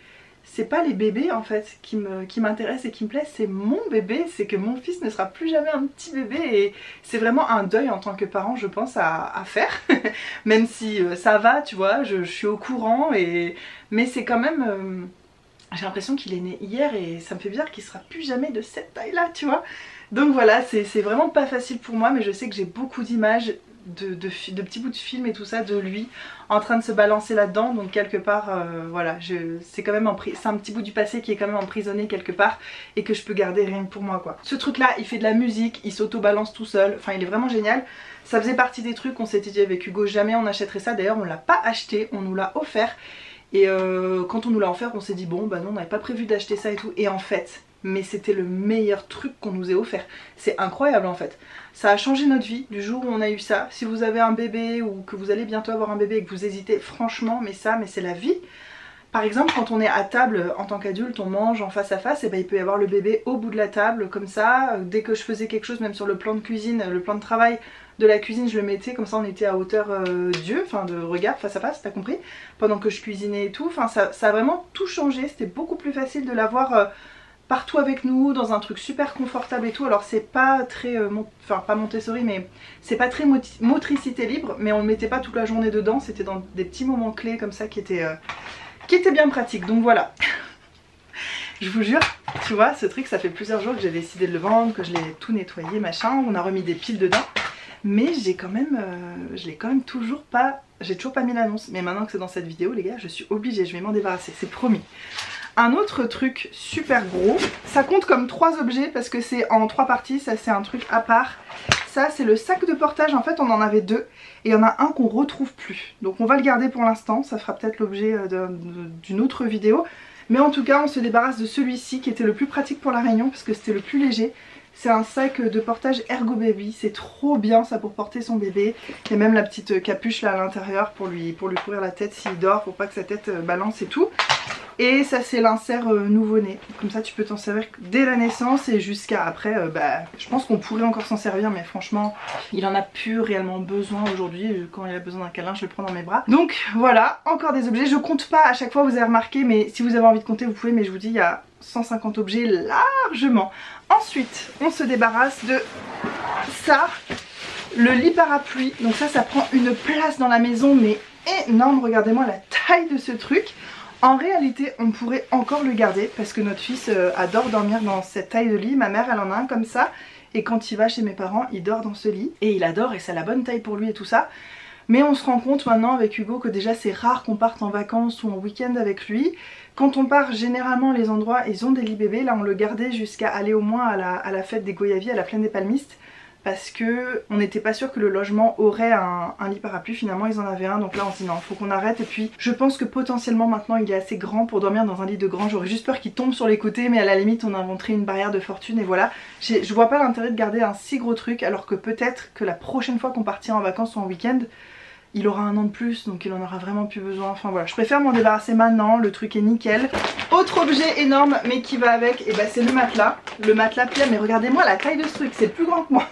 c'est pas les bébés en fait qui m'intéressent et qui me plaisent, c'est mon bébé, c'est que mon fils ne sera plus jamais un petit bébé et c'est vraiment un deuil en tant que parent je pense à faire, même si ça va tu vois, je suis au courant mais c'est quand même, j'ai l'impression qu'il est né hier et ça me fait bizarre qu'il sera plus jamais de cette taille là tu vois. Donc voilà, c'est vraiment pas facile pour moi mais je sais que j'ai beaucoup d'images de petits bouts de film et tout ça de lui en train de se balancer là-dedans, donc quelque part voilà, c'est quand même c'est un petit bout du passé qui est quand même emprisonné quelque part et que je peux garder rien que pour moi quoi. Ce truc là il fait de la musique, il s'auto-balance tout seul, enfin il est vraiment génial. Ça faisait partie des trucs qu'on s'était dit avec Hugo, jamais on achèterait ça, d'ailleurs on l'a pas acheté, on nous l'a offert et quand on nous l'a offert on s'est dit bon bah non on n'avait pas prévu d'acheter ça et tout, et en fait mais c'était le meilleur truc qu'on nous ait offert. C'est incroyable en fait. Ça a changé notre vie du jour où on a eu ça. Si vous avez un bébé ou que vous allez bientôt avoir un bébé et que vous hésitez, franchement, mais c'est la vie. Par exemple, quand on est à table en tant qu'adulte, on mange en face à face, et ben, il peut y avoir le bébé au bout de la table comme ça. Dès que je faisais quelque chose, même sur le plan de cuisine, le plan de travail de la cuisine, je le mettais comme ça, on était à hauteur d'yeux, enfin de regard face à face, t'as compris, pendant que je cuisinais et tout. Enfin, ça a vraiment tout changé. C'était beaucoup plus facile de l'avoir partout avec nous, dans un truc super confortable et tout. Alors c'est pas très, enfin pas Montessori, mais c'est pas très motricité libre, mais on le mettait pas toute la journée dedans, c'était dans des petits moments clés comme ça qui étaient bien pratiques. Donc voilà. Je vous jure, tu vois, ce truc ça fait plusieurs jours que j'ai décidé de le vendre, que je l'ai tout nettoyé, machin, on a remis des piles dedans. Mais j'ai quand même, je l'ai quand même toujours pas, j'ai toujours pas mis l'annonce. Mais maintenant que c'est dans cette vidéo les gars, je suis obligée, je vais m'en débarrasser, c'est promis. Un autre truc super gros, ça compte comme 3 objets parce que c'est en 3 parties, ça c'est un truc à part. Ça c'est le sac de portage, en fait on en avait 2 et il y en a un qu'on retrouve plus. Donc on va le garder pour l'instant, ça fera peut-être l'objet d'une autre vidéo. Mais en tout cas on se débarrasse de celui-ci qui était le plus pratique pour la réunion parce que c'était le plus léger. C'est un sac de portage Ergo Baby, c'est trop bien ça pour porter son bébé. Il y a même la petite capuche là à l'intérieur pour lui couvrir la tête s'il dort, pour pas que sa tête balance et tout. Et ça c'est l'insert nouveau-né, comme ça tu peux t'en servir dès la naissance et jusqu'à après, bah, je pense qu'on pourrait encore s'en servir mais franchement il en a plus réellement besoin aujourd'hui. Quand il a besoin d'un câlin je le prends dans mes bras. Donc voilà, encore des objets, je compte pas à chaque fois, vous avez remarqué, mais si vous avez envie de compter vous pouvez, mais je vous dis il y a 150 objets largement. Ensuite on se débarrasse de ça, le lit parapluie. Donc ça prend une place dans la maison mais énorme, regardez-moi la taille de ce truc. En réalité on pourrait encore le garder parce que notre fils adore dormir dans cette taille de lit. Ma mère elle en a un comme ça et quand il va chez mes parents il dort dans ce lit et il adore et c'est la bonne taille pour lui et tout ça. Mais on se rend compte maintenant avec Hugo que déjà c'est rare qu'on parte en vacances ou en week-end avec lui. Quand on part généralement les endroits ils ont des lits bébés. Là on le gardait jusqu'à aller au moins à la fête des Goyaviers, à la plaine des Palmistes, parce que on n'était pas sûr que le logement aurait un lit parapluie. Finalement ils en avaient un, donc là on se dit non, faut qu'on arrête. Et puis je pense que potentiellement maintenant il est assez grand pour dormir dans un lit de grand. J'aurais juste peur qu'il tombe sur les côtés, mais à la limite on inventerait une barrière de fortune et voilà. Je vois pas l'intérêt de garder un si gros truc, alors que peut-être que la prochaine fois qu'on partira en vacances ou en week-end il aura un an de plus, donc il en aura vraiment plus besoin. Enfin voilà, je préfère m'en débarrasser maintenant, le truc est nickel. Autre objet énorme mais qui va avec, et bah c'est le matelas. Le matelas Pierre, mais regardez-moi la taille de ce truc, c'est plus grand que moi.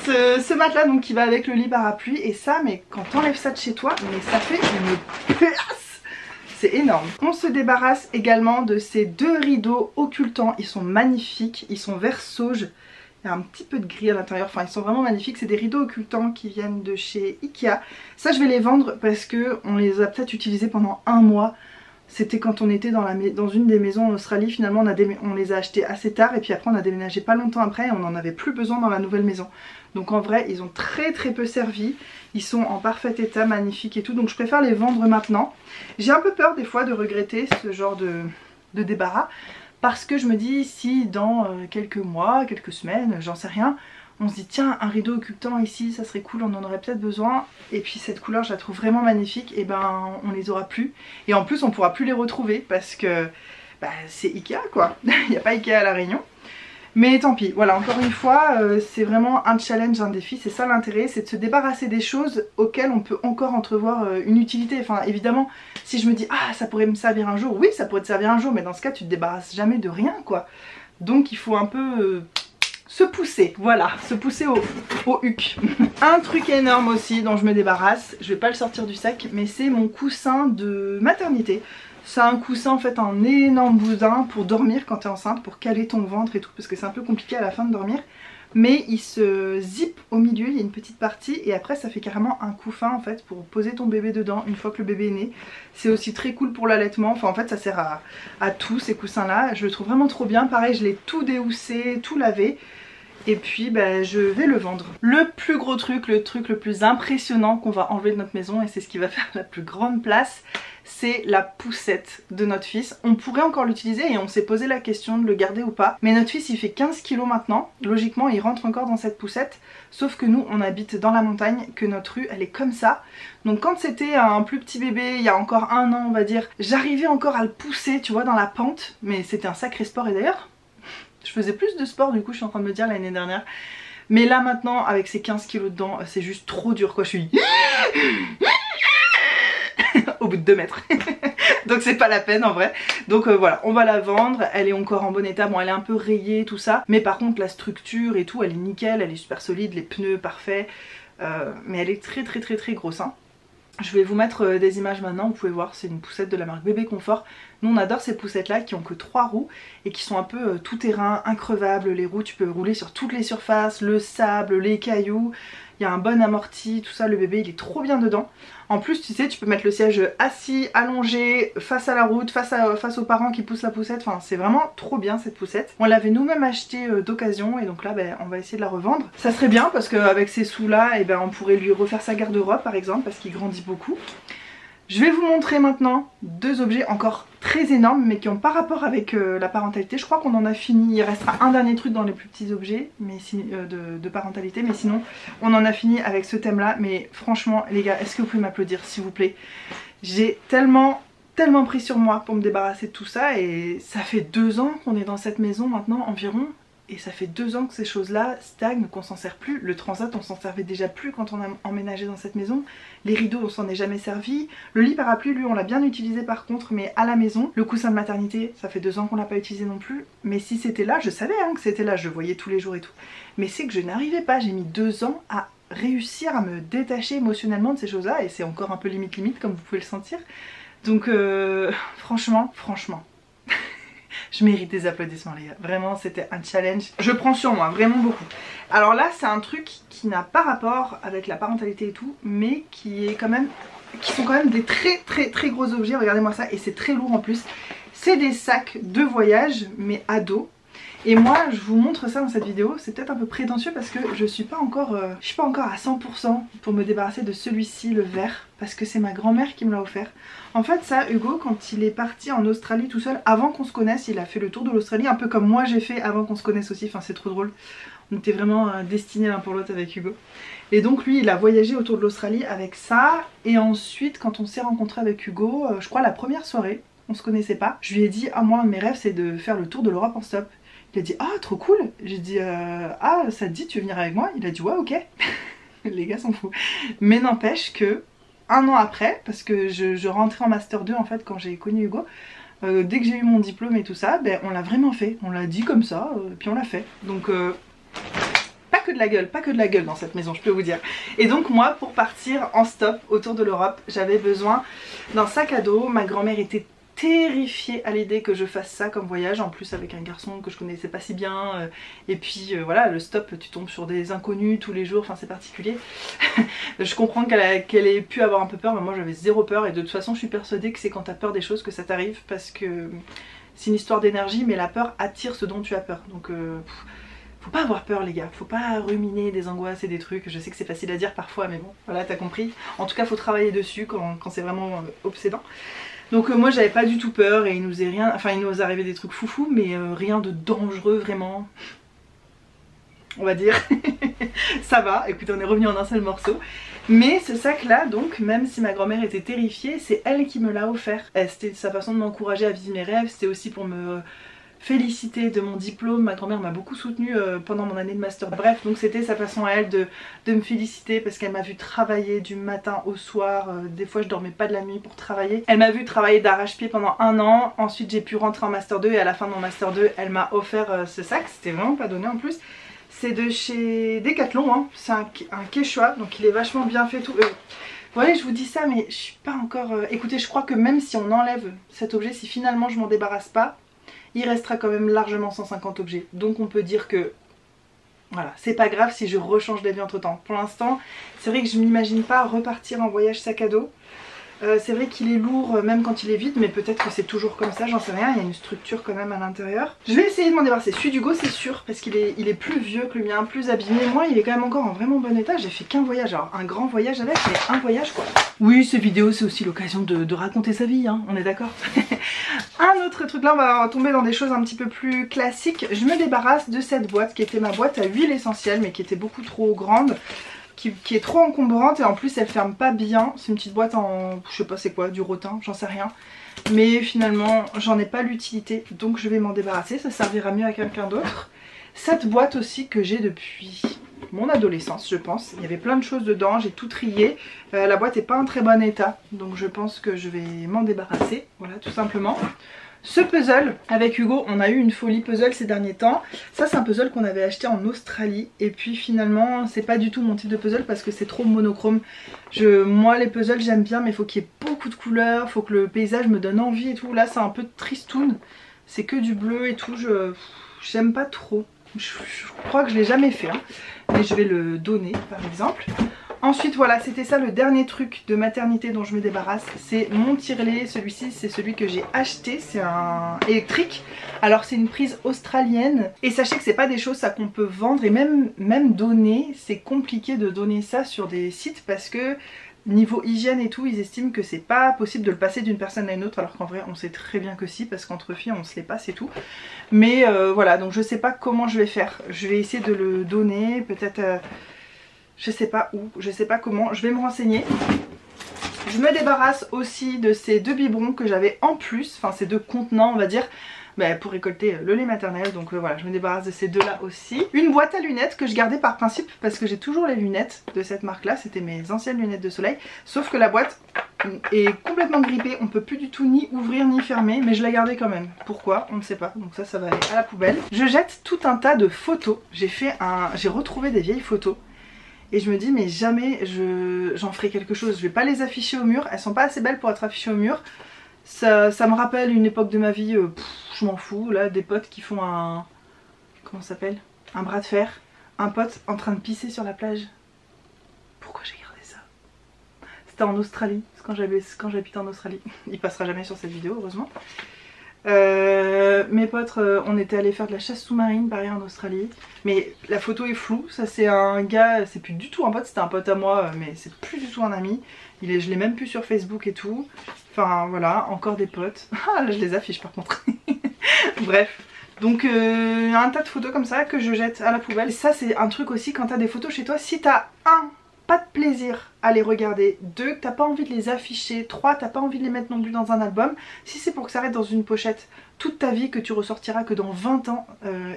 ce matelas donc qui va avec le lit parapluie, et ça, mais quand t'enlèves ça de chez toi, mais ça fait une place. C'est énorme. On se débarrasse également de ces 2 rideaux occultants, ils sont magnifiques, ils sont vert sauge. Il y a un petit peu de gris à l'intérieur, enfin ils sont vraiment magnifiques. C'est des rideaux occultants qui viennent de chez Ikea. Ça je vais les vendre parce que on les a peut-être utilisés pendant 1 mois. C'était quand on était dans une des maisons en Australie. Finalement on les a achetés assez tard et puis après on a déménagé pas longtemps après et on n'en avait plus besoin dans la nouvelle maison. Donc en vrai ils ont très peu servi. Ils sont en parfait état, magnifiques et tout. Donc je préfère les vendre maintenant. J'ai un peu peur des fois de regretter ce genre de débarras. Parce que je me dis, si dans quelques mois, quelques semaines, j'en sais rien, on se dit tiens un rideau occultant ici ça serait cool, on en aurait peut-être besoin, et puis cette couleur je la trouve vraiment magnifique, et ben on les aura plus. Et en plus on pourra plus les retrouver parce que bah, c'est Ikea quoi, il n'y a pas Ikea à La Réunion. Mais tant pis, voilà, encore une fois, c'est vraiment un challenge, un défi, c'est ça l'intérêt, c'est de se débarrasser des choses auxquelles on peut encore entrevoir une utilité. Enfin évidemment, si je me dis ah ça pourrait me servir un jour, oui ça pourrait te servir un jour, mais dans ce cas tu te débarrasses jamais de rien quoi. Donc il faut un peu se pousser, voilà, se pousser au huc. Un truc énorme aussi dont je me débarrasse, je vais pas le sortir du sac, mais c'est mon coussin de maternité. C'est un coussin en fait, un énorme boudin pour dormir quand t'es enceinte, pour caler ton ventre et tout, parce que c'est un peu compliqué à la fin de dormir. Mais il se zip au milieu, il y a une petite partie et après ça fait carrément un couffin en fait pour poser ton bébé dedans une fois que le bébé est né. C'est aussi très cool pour l'allaitement, enfin en fait ça sert à tout ces coussins là. Je le trouve vraiment trop bien, pareil je l'ai tout déhoussé, tout lavé. Et puis je vais le vendre. Le plus gros truc, le truc le plus impressionnant qu'on va enlever de notre maison, et c'est ce qui va faire la plus grande place, c'est la poussette de notre fils. On pourrait encore l'utiliser et on s'est posé la question de le garder ou pas. Mais notre fils il fait 15 kg maintenant, logiquement il rentre encore dans cette poussette. Sauf que nous on habite dans la montagne, que notre rue elle est comme ça. Donc quand c'était un plus petit bébé, il y a encore un an on va dire, j'arrivais encore à le pousser tu vois dans la pente. Mais c'était un sacré sport et d'ailleurs... je faisais plus de sport du coup je suis en train de me dire l'année dernière. Mais là maintenant avec ces 15 kilos dedans c'est juste trop dur quoi, je suis au bout de 2 mètres. Donc c'est pas la peine en vrai. Donc voilà, on va la vendre, elle est encore en bon état, bon elle est un peu rayée tout ça. Mais par contre la structure et tout elle est nickel, elle est super solide, les pneus parfaits. Mais elle est très grosse hein. Je vais vous mettre des images maintenant, vous pouvez voir, c'est une poussette de la marque Bébé Confort. Nous on adore ces poussettes là qui ont que 3 roues et qui sont un peu tout terrain, increvables. Les roues tu peux rouler sur toutes les surfaces, le sable, les cailloux. Il y a un bon amorti, tout ça, le bébé il est trop bien dedans. En plus tu sais tu peux mettre le siège assis, allongé, face à la route, face aux parents qui poussent la poussette. Enfin c'est vraiment trop bien cette poussette. On l'avait nous-mêmes acheté d'occasion et donc là on va essayer de la revendre. Ça serait bien parce qu'avec ces sous là on pourrait lui refaire sa garde-robe par exemple parce qu'il grandit beaucoup. Je vais vous montrer maintenant 2 objets encore très énormes mais qui n'ont pas rapport avec la parentalité. Je crois qu'on en a fini, il restera un dernier truc dans les plus petits objets mais de parentalité, mais sinon on en a fini avec ce thème là. Mais franchement les gars, est-ce que vous pouvez m'applaudir s'il vous plaît? J'ai tellement pris sur moi pour me débarrasser de tout ça et ça fait 2 ans qu'on est dans cette maison maintenant environ. Et ça fait 2 ans que ces choses là stagnent, qu'on s'en sert plus. Le transat on s'en servait déjà plus quand on a emménagé dans cette maison. Les rideaux on s'en est jamais servi. Le lit parapluie lui on l'a bien utilisé par contre mais à la maison. Le coussin de maternité ça fait 2 ans qu'on l'a pas utilisé non plus. Mais si c'était là, je savais hein, que c'était là, je le voyais tous les jours et tout. Mais c'est que je n'arrivais pas, j'ai mis 2 ans à réussir à me détacher émotionnellement de ces choses là. Et c'est encore un peu limite comme vous pouvez le sentir. Donc franchement je mérite des applaudissements les gars, vraiment c'était un challenge. Je prends sur moi, vraiment beaucoup. Alors là c'est un truc qui n'a pas rapport avec la parentalité et tout, mais qui sont quand même des très gros objets, regardez moi ça, et c'est très lourd en plus. C'est des sacs de voyage mais à dos. Et moi je vous montre ça dans cette vidéo, c'est peut-être un peu prétentieux parce que je suis pas encore à 100% pour me débarrasser de celui-ci, le vert, parce que c'est ma grand-mère qui me l'a offert. En fait ça, Hugo quand il est parti en Australie tout seul, avant qu'on se connaisse, il a fait le tour de l'Australie, un peu comme moi j'ai fait avant qu'on se connaisse aussi, enfin c'est trop drôle. On était vraiment destinés l'un pour l'autre avec Hugo. Et donc lui il a voyagé autour de l'Australie avec ça, et ensuite quand on s'est rencontré avec Hugo, je crois la première soirée, on se connaissait pas, je lui ai dit ah moi un de mes rêves c'est de faire le tour de l'Europe en stop. Il a dit ah trop cool. J'ai dit ah ça te dit tu veux venir avec moi? Il a dit ouais ok. Les gars sont fous. Mais n'empêche que 1 an après, parce que je rentrais en master 2 en fait quand j'ai connu Hugo, dès que j'ai eu mon diplôme et tout ça, on l'a vraiment fait. On l'a dit comme ça, puis on l'a fait. Donc pas que de la gueule dans cette maison je peux vous dire. Et donc moi pour partir en stop autour de l'Europe, j'avais besoin d'un sac à dos. Ma grand-mère était terrifiée à l'idée que je fasse ça comme voyage, en plus avec un garçon que je connaissais pas si bien, et puis voilà le stop tu tombes sur des inconnus tous les jours, enfin c'est particulier. Je comprends qu'elle ait pu avoir un peu peur, mais moi j'avais 0 peur et de toute façon je suis persuadée que c'est quand t'as peur des choses que ça t'arrive, parce que c'est une histoire d'énergie mais la peur attire ce dont tu as peur. Donc faut pas avoir peur les gars, faut pas ruminer des angoisses et des trucs, je sais que c'est facile à dire parfois mais bon voilà t'as compris. En tout cas faut travailler dessus quand c'est vraiment obsédant. Donc moi j'avais pas du tout peur et il nous arrivait des trucs foufous mais rien de dangereux vraiment, on va dire. Ça va, écoutez on est revenu en un seul morceau. Mais ce sac là donc, même si ma grand-mère était terrifiée, c'est elle qui me l'a offert. C'était sa façon de m'encourager à vivre mes rêves, c'était aussi pour me féliciter de mon diplôme. Ma grand-mère m'a beaucoup soutenue pendant mon année de master. Bref, donc c'était sa façon à elle de me féliciter parce qu'elle m'a vu travailler du matin au soir. Des fois je dormais pas de la nuit pour travailler. Elle m'a vu travailler d'arrache-pied pendant 1 an. Ensuite j'ai pu rentrer en master 2 et à la fin de mon master 2 elle m'a offert ce sac. C'était vraiment pas donné en plus. C'est de chez Decathlon, hein. C'est un Quechua, donc il est vachement bien fait tout. Ouais, je vous dis ça, mais je suis pas encore... Écoutez, je crois que même si on enlève cet objet, si finalement je m'en débarrasse pas, il restera quand même largement 150 objets. Donc on peut dire que... Voilà, c'est pas grave si je rechange d'avis entre temps. Pour l'instant, c'est vrai que je m'imagine pas repartir en voyage sac à dos. C'est vrai qu'il est lourd même quand il est vide, mais peut-être que c'est toujours comme ça, j'en sais rien, il y a une structure quand même à l'intérieur. Je vais essayer de m'en débarrasser. Celui d'Hugo c'est sûr, parce qu'il est plus vieux que le mien, plus abîmé. Moi il est quand même encore en vraiment bon état, j'ai fait qu'un voyage, alors un grand voyage avec, mais un voyage quoi. Oui, ces vidéos c'est aussi l'occasion de raconter sa vie, hein, on est d'accord. Un autre truc, là on va tomber dans des choses un petit peu plus classiques. Je me débarrasse de cette boîte qui était ma boîte à huile essentielle, mais qui était beaucoup trop grande. Qui est trop encombrante et en plus elle ferme pas bien. C'est une petite boîte en, je sais pas c'est quoi, du rotin, j'en sais rien. Mais finalement j'en ai pas l'utilité, donc je vais m'en débarrasser, ça servira mieux à quelqu'un d'autre. Cette boîte aussi que j'ai depuis mon adolescence je pense, il y avait plein de choses dedans, j'ai tout trié. La boîte est pas en très bon état, donc je pense que je vais m'en débarrasser, voilà tout simplement. Ce puzzle, avec Hugo, on a eu une folie puzzle ces derniers temps. Ça c'est un puzzle qu'on avait acheté en Australie. Et puis finalement, c'est pas du tout mon type de puzzle parce que c'est trop monochrome. Moi les puzzles j'aime bien, mais il faut qu'il y ait beaucoup de couleurs, faut que le paysage me donne envie et tout. Là c'est un peu tristoun, c'est que du bleu et tout, j'aime pas trop. Je crois que je l'ai jamais fait, hein. Mais je vais le donner par exemple. Ensuite voilà, c'était ça le dernier truc de maternité dont je me débarrasse, c'est mon tire-lait. Celui-ci c'est celui que j'ai acheté, c'est un électrique. Alors c'est une prise australienne et sachez que c'est pas des choses ça qu'on peut vendre et même donner. C'est compliqué de donner ça sur des sites parce que niveau hygiène et tout, ils estiment que c'est pas possible de le passer d'une personne à une autre, alors qu'en vrai on sait très bien que si, parce qu'entre filles on se les passe et tout. Mais voilà, donc je sais pas comment je vais faire. Je vais essayer de le donner, peut-être... je sais pas où, je sais pas comment, je vais me renseigner. Je me débarrasse aussi de ces deux biberons que j'avais en plus, enfin ces deux contenants on va dire, pour récolter le lait maternel. Donc voilà, je me débarrasse de ces deux là aussi. Une boîte à lunettes que je gardais par principe parce que j'ai toujours les lunettes de cette marque là, c'était mes anciennes lunettes de soleil. Sauf que la boîte est complètement grippée, on peut plus du tout ni ouvrir ni fermer, mais je la gardais quand même. Pourquoi? On ne sait pas, donc ça va aller à la poubelle. Je jette tout un tas de photos, j'ai retrouvé des vieilles photos. Et je me dis mais jamais j'en ferai quelque chose, je vais pas les afficher au mur, elles sont pas assez belles pour être affichées au mur. Ça me rappelle une époque de ma vie, je m'en fous, là des potes qui font un... comment ça s'appelle? Un bras de fer. Un pote en train de pisser sur la plage. Pourquoi j'ai gardé ça? C'était en Australie, quand j'habitais en Australie. Il passera jamais sur cette vidéo heureusement. Mes potes, on était allés faire de la chasse sous-marine pareil en Australie. Mais la photo est floue, ça c'est un gars, c'est plus du tout un pote, c'était un pote à moi, mais c'est plus du tout un ami. Je l'ai même plus sur Facebook et tout. Enfin voilà, encore des potes. Ah là je les affiche par contre. Bref. Donc un tas de photos comme ça que je jette à la poubelle. Et ça c'est un truc aussi quand t'as des photos chez toi, si t'as pas de plaisir à les regarder, 2, que t'as pas envie de les afficher, 3, t'as pas envie de les mettre non plus dans un album, si c'est pour que ça reste dans une pochette toute ta vie, que tu ressortiras que dans 20 ans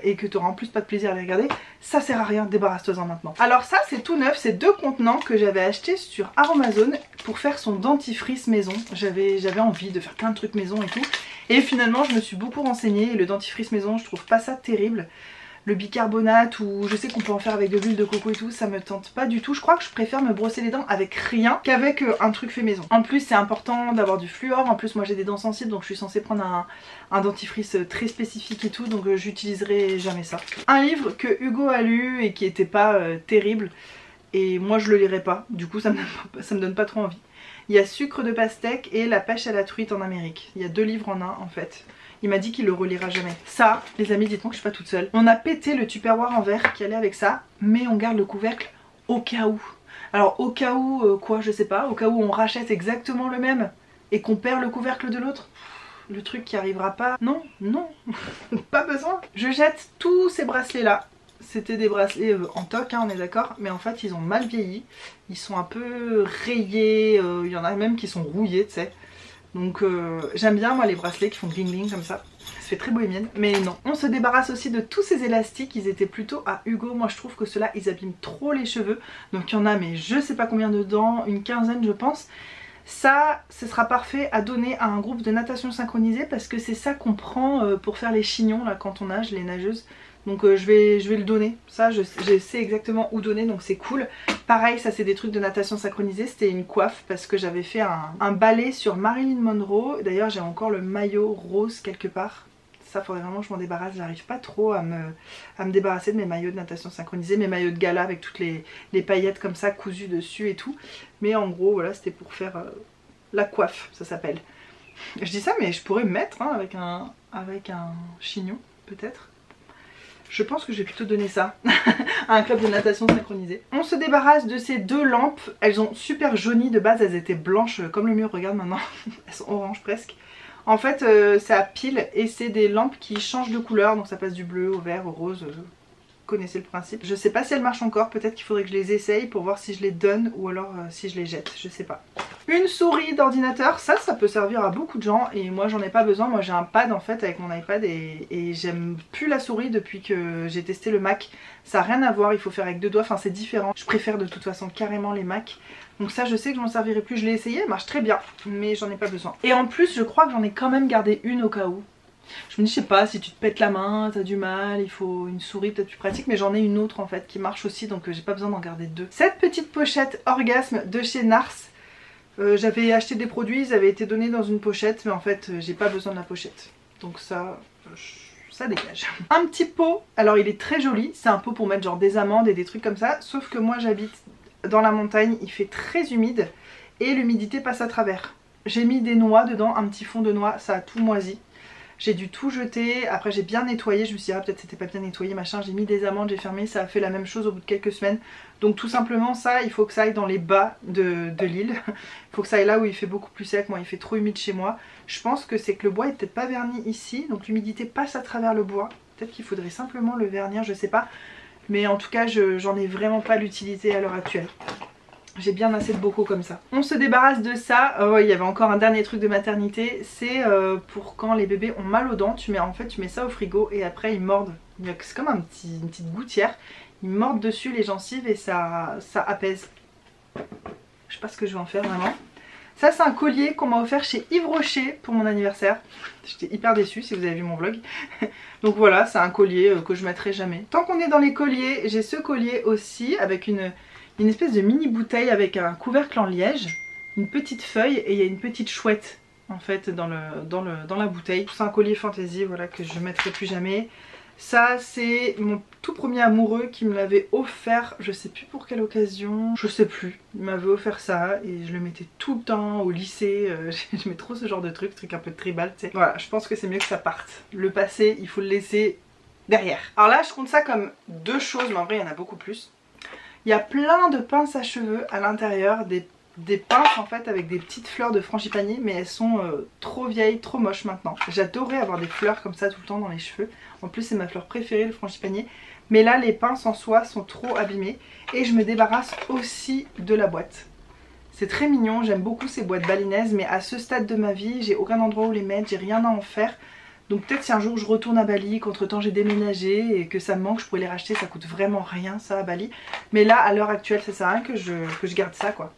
et que tu auras en plus pas de plaisir à les regarder, ça sert à rien, débarrasse-toi-en maintenant. Alors ça c'est tout neuf, c'est 2 contenants que j'avais achetés sur Amazon pour faire son dentifrice maison. J'avais envie de faire plein de trucs maison et tout, et finalement je me suis beaucoup renseignée et le dentifrice maison je trouve pas ça terrible. Le bicarbonate, ou je sais qu'on peut en faire avec de l'huile de coco et tout, ça me tente pas du tout. Je crois que je préfère me brosser les dents avec rien qu'avec un truc fait maison. En plus c'est important d'avoir du fluor, en plus moi j'ai des dents sensibles donc je suis censée prendre un dentifrice très spécifique et tout, donc j'utiliserai jamais ça. Un livre que Hugo a lu et qui était pas terrible, et moi je le lirai pas, du coup ça me donne pas trop envie. Il y a Sucre de pastèque et La pêche à la truite en Amérique. Il y a 2 livres en un en fait. Il m'a dit qu'il le relira jamais. Ça, les amis, dites-moi que je suis pas toute seule. On a pété le tupperware en verre qui allait avec ça, mais on garde le couvercle au cas où. Alors au cas où, quoi, je sais pas, au cas où on rachète exactement le même et qu'on perd le couvercle de l'autre. Le truc qui arrivera pas. Non, non, pas besoin. Je jette tous ces bracelets là. C'était des bracelets en toc, hein, on est d'accord, mais en fait ils ont mal vieilli. Ils sont un peu rayés, il y en a même qui sont rouillés, tu sais. Donc j'aime bien moi les bracelets qui font bling bling comme ça. Ça fait très bohémienne, mais non. On se débarrasse aussi de tous ces élastiques, ils étaient plutôt à Hugo. Moi je trouve que ceux-là ils abîment trop les cheveux. Donc il y en a mais je sais pas combien dedans, une quinzaine je pense. Ça, ce sera parfait à donner à un groupe de natation synchronisée parce que c'est ça qu'on prend pour faire les chignons là quand on nage, les nageuses. Donc je vais le donner. Ça je sais exactement où donner, donc c'est cool. Pareil, ça c'est des trucs de natation synchronisée. C'était une coiffe parce que j'avais fait un ballet sur Marilyn Monroe. D'ailleurs j'ai encore le maillot rose quelque part. Ça faudrait vraiment que je m'en débarrasse. J'arrive pas trop à me débarrasser de mes maillots de natation synchronisée. Mes maillots de gala avec toutes les paillettes comme ça cousues dessus et tout. Mais en gros voilà, c'était pour faire la coiffe, ça s'appelle. Je dis ça mais je pourrais me mettre hein, avec un chignon peut-être. Je pense que je vais plutôt donner ça à un club de natation synchronisé. On se débarrasse de ces deux lampes. Elles ont super jauni de base, elles étaient blanches comme le mur, regarde maintenant. Elles sont oranges presque. En fait c'est à pile et c'est des lampes qui changent de couleur. Donc ça passe du bleu au vert au rose. Vous connaissez le principe. Je sais pas si elles marchent encore, peut-être qu'il faudrait que je les essaye pour voir si je les donne ou alors si je les jette, je sais pas. Une souris d'ordinateur, ça peut servir à beaucoup de gens et moi j'en ai pas besoin. Moi j'ai un pad en fait avec mon iPad et j'aime plus la souris depuis que j'ai testé le Mac. Ça n'a rien à voir, il faut faire avec deux doigts, enfin c'est différent. Je préfère de toute façon carrément les Mac. Donc ça je sais que je m'en servirai plus, je l'ai essayé, elle marche très bien mais j'en ai pas besoin. Et en plus je crois que j'en ai quand même gardé une au cas où. Je me dis je sais pas, si tu te pètes la main, t'as du mal, il faut une souris peut-être plus pratique, mais j'en ai une autre en fait qui marche aussi donc j'ai pas besoin d'en garder deux. Cette petite pochette Orgasme de chez Nars, j'avais acheté des produits, ils avaient été donnés dans une pochette mais en fait j'ai pas besoin de la pochette. Donc ça dégage. Un petit pot, alors il est très joli, c'est un pot pour mettre genre des amandes et des trucs comme ça, sauf que moi j'habite dans la montagne, il fait très humide et l'humidité passe à travers. J'ai mis des noix dedans, un petit fond de noix, ça a tout moisi. J'ai dû tout jeter, après j'ai bien nettoyé, je me suis dit ah peut-être c'était pas bien nettoyé machin, j'ai mis des amandes, j'ai fermé, ça a fait la même chose au bout de quelques semaines. Donc tout simplement ça, il faut que ça aille dans les bas de l'île, il faut que ça aille là où il fait beaucoup plus sec, moi il fait trop humide chez moi. Je pense que c'est que le bois est peut-être pas verni ici, donc l'humidité passe à travers le bois, peut-être qu'il faudrait simplement le vernir, je sais pas. Mais en tout cas j'en ai vraiment pas l'utilité à l'heure actuelle. J'ai bien assez de bocaux comme ça. On se débarrasse de ça. Oh, il y avait encore un dernier truc de maternité. C'est pour quand les bébés ont mal aux dents. Tu mets ça au frigo et après ils mordent. C'est comme une petite gouttière. Ils mordent dessus les gencives et ça apaise. Je sais pas ce que je vais en faire vraiment. Ça c'est un collier qu'on m'a offert chez Yves Rocher pour mon anniversaire. J'étais hyper déçue si vous avez vu mon vlog. Donc voilà, c'est un collier que je mettrai jamais. Tant qu'on est dans les colliers, j'ai ce collier aussi avec une espèce de mini bouteille avec un couvercle en liège, une petite feuille et il y a une petite chouette en fait dans la bouteille. C'est un collier fantaisie voilà, que je ne mettrai plus jamais. Ça c'est mon tout premier amoureux qui me l'avait offert, je sais plus pour quelle occasion, je sais plus. Il m'avait offert ça et je le mettais tout le temps au lycée, j'aimais trop ce genre de truc un peu tribal tu sais. Voilà, je pense que c'est mieux que ça parte. Le passé il faut le laisser derrière. Alors là je compte ça comme deux choses mais en vrai il y en a beaucoup plus. Il y a plein de pinces à cheveux à l'intérieur, des pinces en fait avec des petites fleurs de frangipanier mais elles sont trop vieilles, trop moches maintenant. J'adorais avoir des fleurs comme ça tout le temps dans les cheveux. En plus c'est ma fleur préférée le frangipanier. Mais là les pinces en soi sont trop abîmées et je me débarrasse aussi de la boîte. C'est très mignon, j'aime beaucoup ces boîtes balinaises mais à ce stade de ma vie j'ai aucun endroit où les mettre, j'ai rien à en faire. Donc peut-être si un jour je retourne à Bali, qu'entre temps j'ai déménagé et que ça me manque, je pourrais les racheter, ça coûte vraiment rien ça à Bali. Mais là à l'heure actuelle ça sert à rien que je garde ça quoi.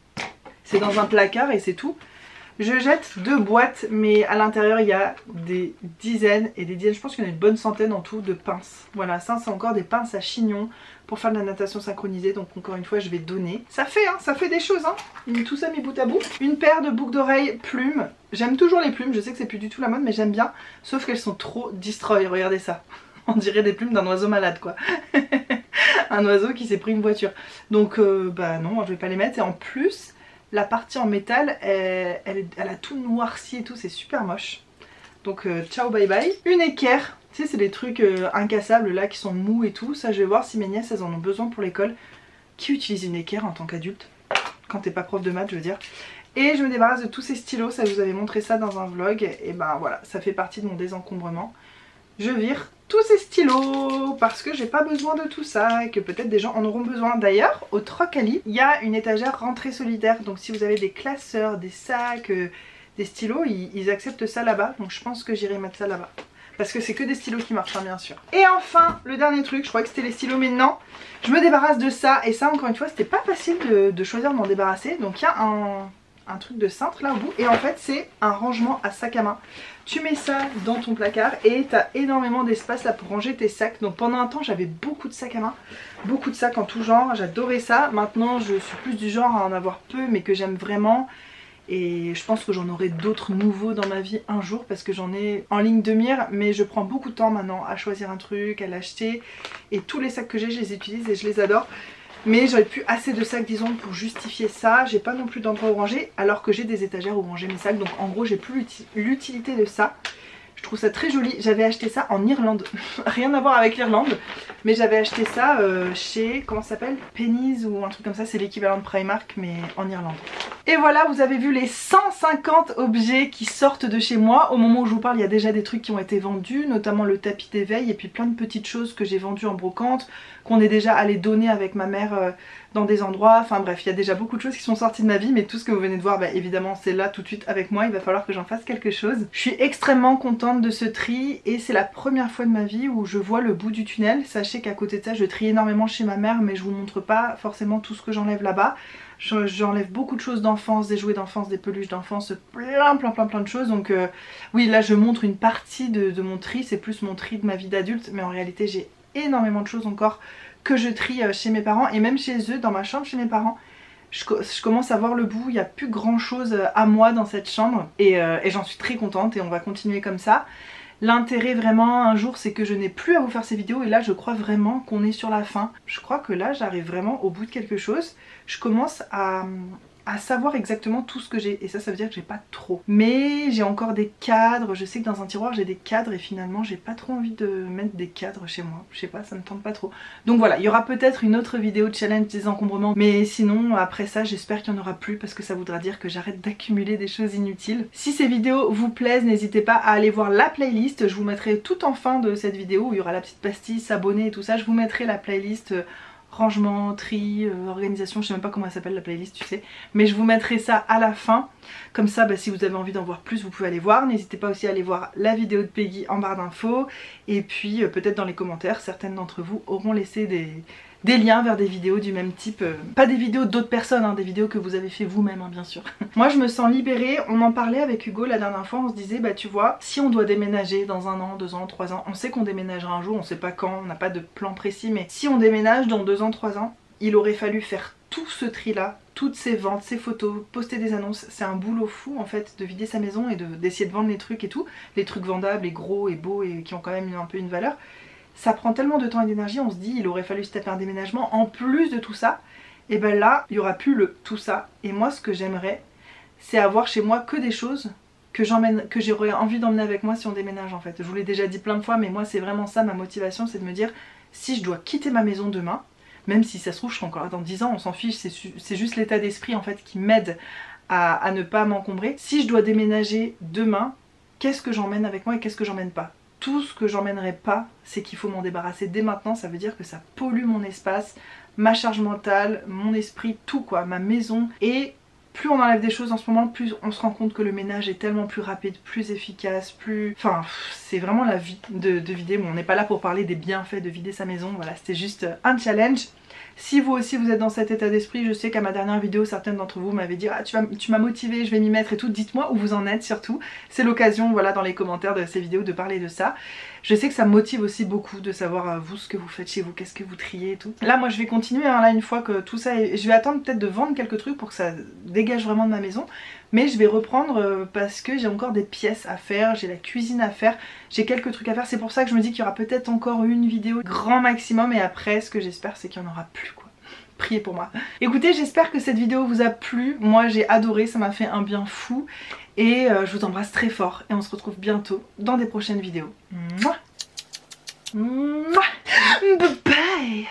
C'est dans un placard et c'est tout. Je jette deux boîtes mais à l'intérieur il y a des dizaines et des dizaines, je pense qu'il y en a une bonne centaine en tout de pinces. Voilà, ça c'est encore des pinces à chignon pour faire de la natation synchronisée, donc encore une fois je vais donner. Ça fait des choses hein, tout ça mis bout à bout. Une paire de boucles d'oreilles plumes, j'aime toujours les plumes, je sais que c'est plus du tout la mode mais j'aime bien, sauf qu'elles sont trop destroy, regardez ça. On dirait des plumes d'un oiseau malade quoi. Un oiseau qui s'est pris une voiture. Donc bah non, je vais pas les mettre et en plus la partie en métal elle a tout noirci et tout, c'est super moche. Donc ciao bye bye. Une équerre. Tu sais c'est des trucs incassables là qui sont mous et tout. Ça je vais voir si mes nièces elles en ont besoin pour l'école. Qui utilise une équerre en tant qu'adulte? Quand t'es pas prof de maths je veux dire. Et je me débarrasse de tous ces stylos. Ça je vous avais montré ça dans un vlog. Et ben voilà, ça fait partie de mon désencombrement. Je vire tous ces stylos parce que j'ai pas besoin de tout ça et que peut-être des gens en auront besoin. D'ailleurs au Trocali il y a une étagère rentrée solidaire. Donc si vous avez des classeurs, des sacs, des stylos, ils acceptent ça là-bas. Donc je pense que j'irai mettre ça là-bas. Parce que c'est que des stylos qui marchent hein, bien sûr. Et enfin le dernier truc, je croyais que c'était les stylos mais non. Je me débarrasse de ça et ça encore une fois c'était pas facile de choisir de m'en débarrasser. Donc il y a un truc de cintre là au bout. Et en fait c'est un rangement à sac à main. Tu mets ça dans ton placard et tu as énormément d'espace là pour ranger tes sacs. Donc pendant un temps j'avais beaucoup de sacs à main, beaucoup de sacs en tout genre, j'adorais ça. Maintenant je suis plus du genre à en avoir peu mais que j'aime vraiment. Et je pense que j'en aurai d'autres nouveaux dans ma vie un jour parce que j'en ai en ligne de mire. Mais je prends beaucoup de temps maintenant à choisir un truc, à l'acheter. Et tous les sacs que j'ai, je les utilise et je les adore. Mais j'aurais plus assez de sacs disons pour justifier ça. J'ai pas non plus d'endroit où ranger alors que j'ai des étagères où ranger mes sacs. Donc en gros j'ai plus l'utilité de ça. Je trouve ça très joli. J'avais acheté ça en Irlande. Rien à voir avec l'Irlande. Mais j'avais acheté ça chez, comment ça s'appelle, Penny's ou un truc comme ça. C'est l'équivalent de Primark mais en Irlande. Et voilà, vous avez vu les 150 objets qui sortent de chez moi. Au moment où je vous parle, il y a déjà des trucs qui ont été vendus, notamment le tapis d'éveil et puis plein de petites choses que j'ai vendues en brocante, qu'on est déjà allé donner avec ma mère dans des endroits. Enfin bref, il y a déjà beaucoup de choses qui sont sorties de ma vie, mais tout ce que vous venez de voir, bah, évidemment c'est là tout de suite avec moi. Il va falloir que j'en fasse quelque chose. Je suis extrêmement contente de ce tri et c'est la première fois de ma vie où je vois le bout du tunnel. Sachez qu'à côté de ça, je trie énormément chez ma mère, mais je vous montre pas forcément tout ce que j'enlève là-bas. J'enlève beaucoup de choses d'enfance, des jouets d'enfance, des peluches d'enfance, plein de choses. Donc oui, là je montre une partie de mon tri, c'est plus mon tri de ma vie d'adulte, mais en réalité j'ai énormément de choses encore que je trie chez mes parents et même chez eux, dans ma chambre chez mes parents. Je commence à voir le bout, il n'y a plus grand chose à moi dans cette chambre et j'en suis très contente et on va continuer comme ça. L'intérêt vraiment un jour c'est que je n'ai plus à vous faire ces vidéos et là je crois vraiment qu'on est sur la fin. Je crois que là j'arrive vraiment au bout de quelque chose. Je commence à savoir exactement tout ce que j'ai et ça veut dire que j'ai pas trop. Mais j'ai encore des cadres, je sais que dans un tiroir j'ai des cadres et finalement j'ai pas trop envie de mettre des cadres chez moi. Je sais pas, ça me tente pas trop. Donc voilà, il y aura peut-être une autre vidéo de challenge des encombrements mais sinon après ça j'espère qu'il n'y en aura plus parce que ça voudra dire que j'arrête d'accumuler des choses inutiles. Si ces vidéos vous plaisent, n'hésitez pas à aller voir la playlist, je vous mettrai tout en fin de cette vidéo où il y aura la petite pastille, s'abonner et tout ça, je vous mettrai la playlist rangement, tri, organisation, je sais même pas comment elle s'appelle la playlist tu sais, mais je vous mettrai ça à la fin, comme ça bah, si vous avez envie d'en voir plus vous pouvez aller voir, n'hésitez pas aussi à aller voir la vidéo de Peggy en barre d'infos et puis peut-être dans les commentaires certaines d'entre vous auront laissé des liens vers des vidéos du même type, pas des vidéos d'autres personnes, hein, des vidéos que vous avez fait vous-même hein, bien sûr. Moi je me sens libérée, on en parlait avec Hugo la dernière fois, on se disait bah tu vois, si on doit déménager dans 1 an, 2 ans, 3 ans, on sait qu'on déménagera un jour, on sait pas quand, on n'a pas de plan précis, mais si on déménage dans 2 ans, 3 ans, il aurait fallu faire tout ce tri là, toutes ces ventes, ces photos, poster des annonces, c'est un boulot fou en fait de vider sa maison et d'essayer de vendre les trucs et tout, les trucs vendables et gros et beaux et qui ont quand même un peu une valeur. Ça prend tellement de temps et d'énergie, on se dit il aurait fallu se taper un déménagement en plus de tout ça. Et ben là, il n'y aura plus le tout ça. Et moi ce que j'aimerais, c'est avoir chez moi que des choses que j'aurais envie d'emmener avec moi si on déménage en fait. Je vous l'ai déjà dit plein de fois, mais moi c'est vraiment ça ma motivation, c'est de me dire si je dois quitter ma maison demain, même si ça se trouve je serai encore là dans 10 ans, on s'en fiche, c'est juste l'état d'esprit en fait qui m'aide à ne pas m'encombrer. Si je dois déménager demain, qu'est-ce que j'emmène avec moi et qu'est-ce que j'emmène pas? Tout ce que j'emmènerai pas, c'est qu'il faut m'en débarrasser dès maintenant, ça veut dire que ça pollue mon espace, ma charge mentale, mon esprit, tout quoi, ma maison. Et plus on enlève des choses en ce moment, plus on se rend compte que le ménage est tellement plus rapide, plus efficace, plus... Enfin, c'est vraiment la vie de vider. Bon, on n'est pas là pour parler des bienfaits de vider sa maison, voilà, c'était juste un challenge. Si vous aussi vous êtes dans cet état d'esprit, je sais qu'à ma dernière vidéo certaines d'entre vous m'avaient dit ah tu m'as motivé, je vais m'y mettre et tout, dites-moi où vous en êtes surtout. C'est l'occasion voilà dans les commentaires de ces vidéos de parler de ça. Je sais que ça me motive aussi beaucoup de savoir vous ce que vous faites chez vous, qu'est-ce que vous triez et tout. Là moi je vais continuer hein, là une fois que tout ça est... Je vais attendre peut-être de vendre quelques trucs pour que ça dégage vraiment de ma maison. Mais je vais reprendre parce que j'ai encore des pièces à faire, j'ai la cuisine à faire, j'ai quelques trucs à faire. C'est pour ça que je me dis qu'il y aura peut-être encore une vidéo grand maximum et après ce que j'espère c'est qu'il n'y en aura plus quoi. Priez pour moi. Écoutez, j'espère que cette vidéo vous a plu. Moi j'ai adoré, ça m'a fait un bien fou. Et je vous embrasse très fort et on se retrouve bientôt dans des prochaines vidéos. Mouah. Mouah. Bye bye.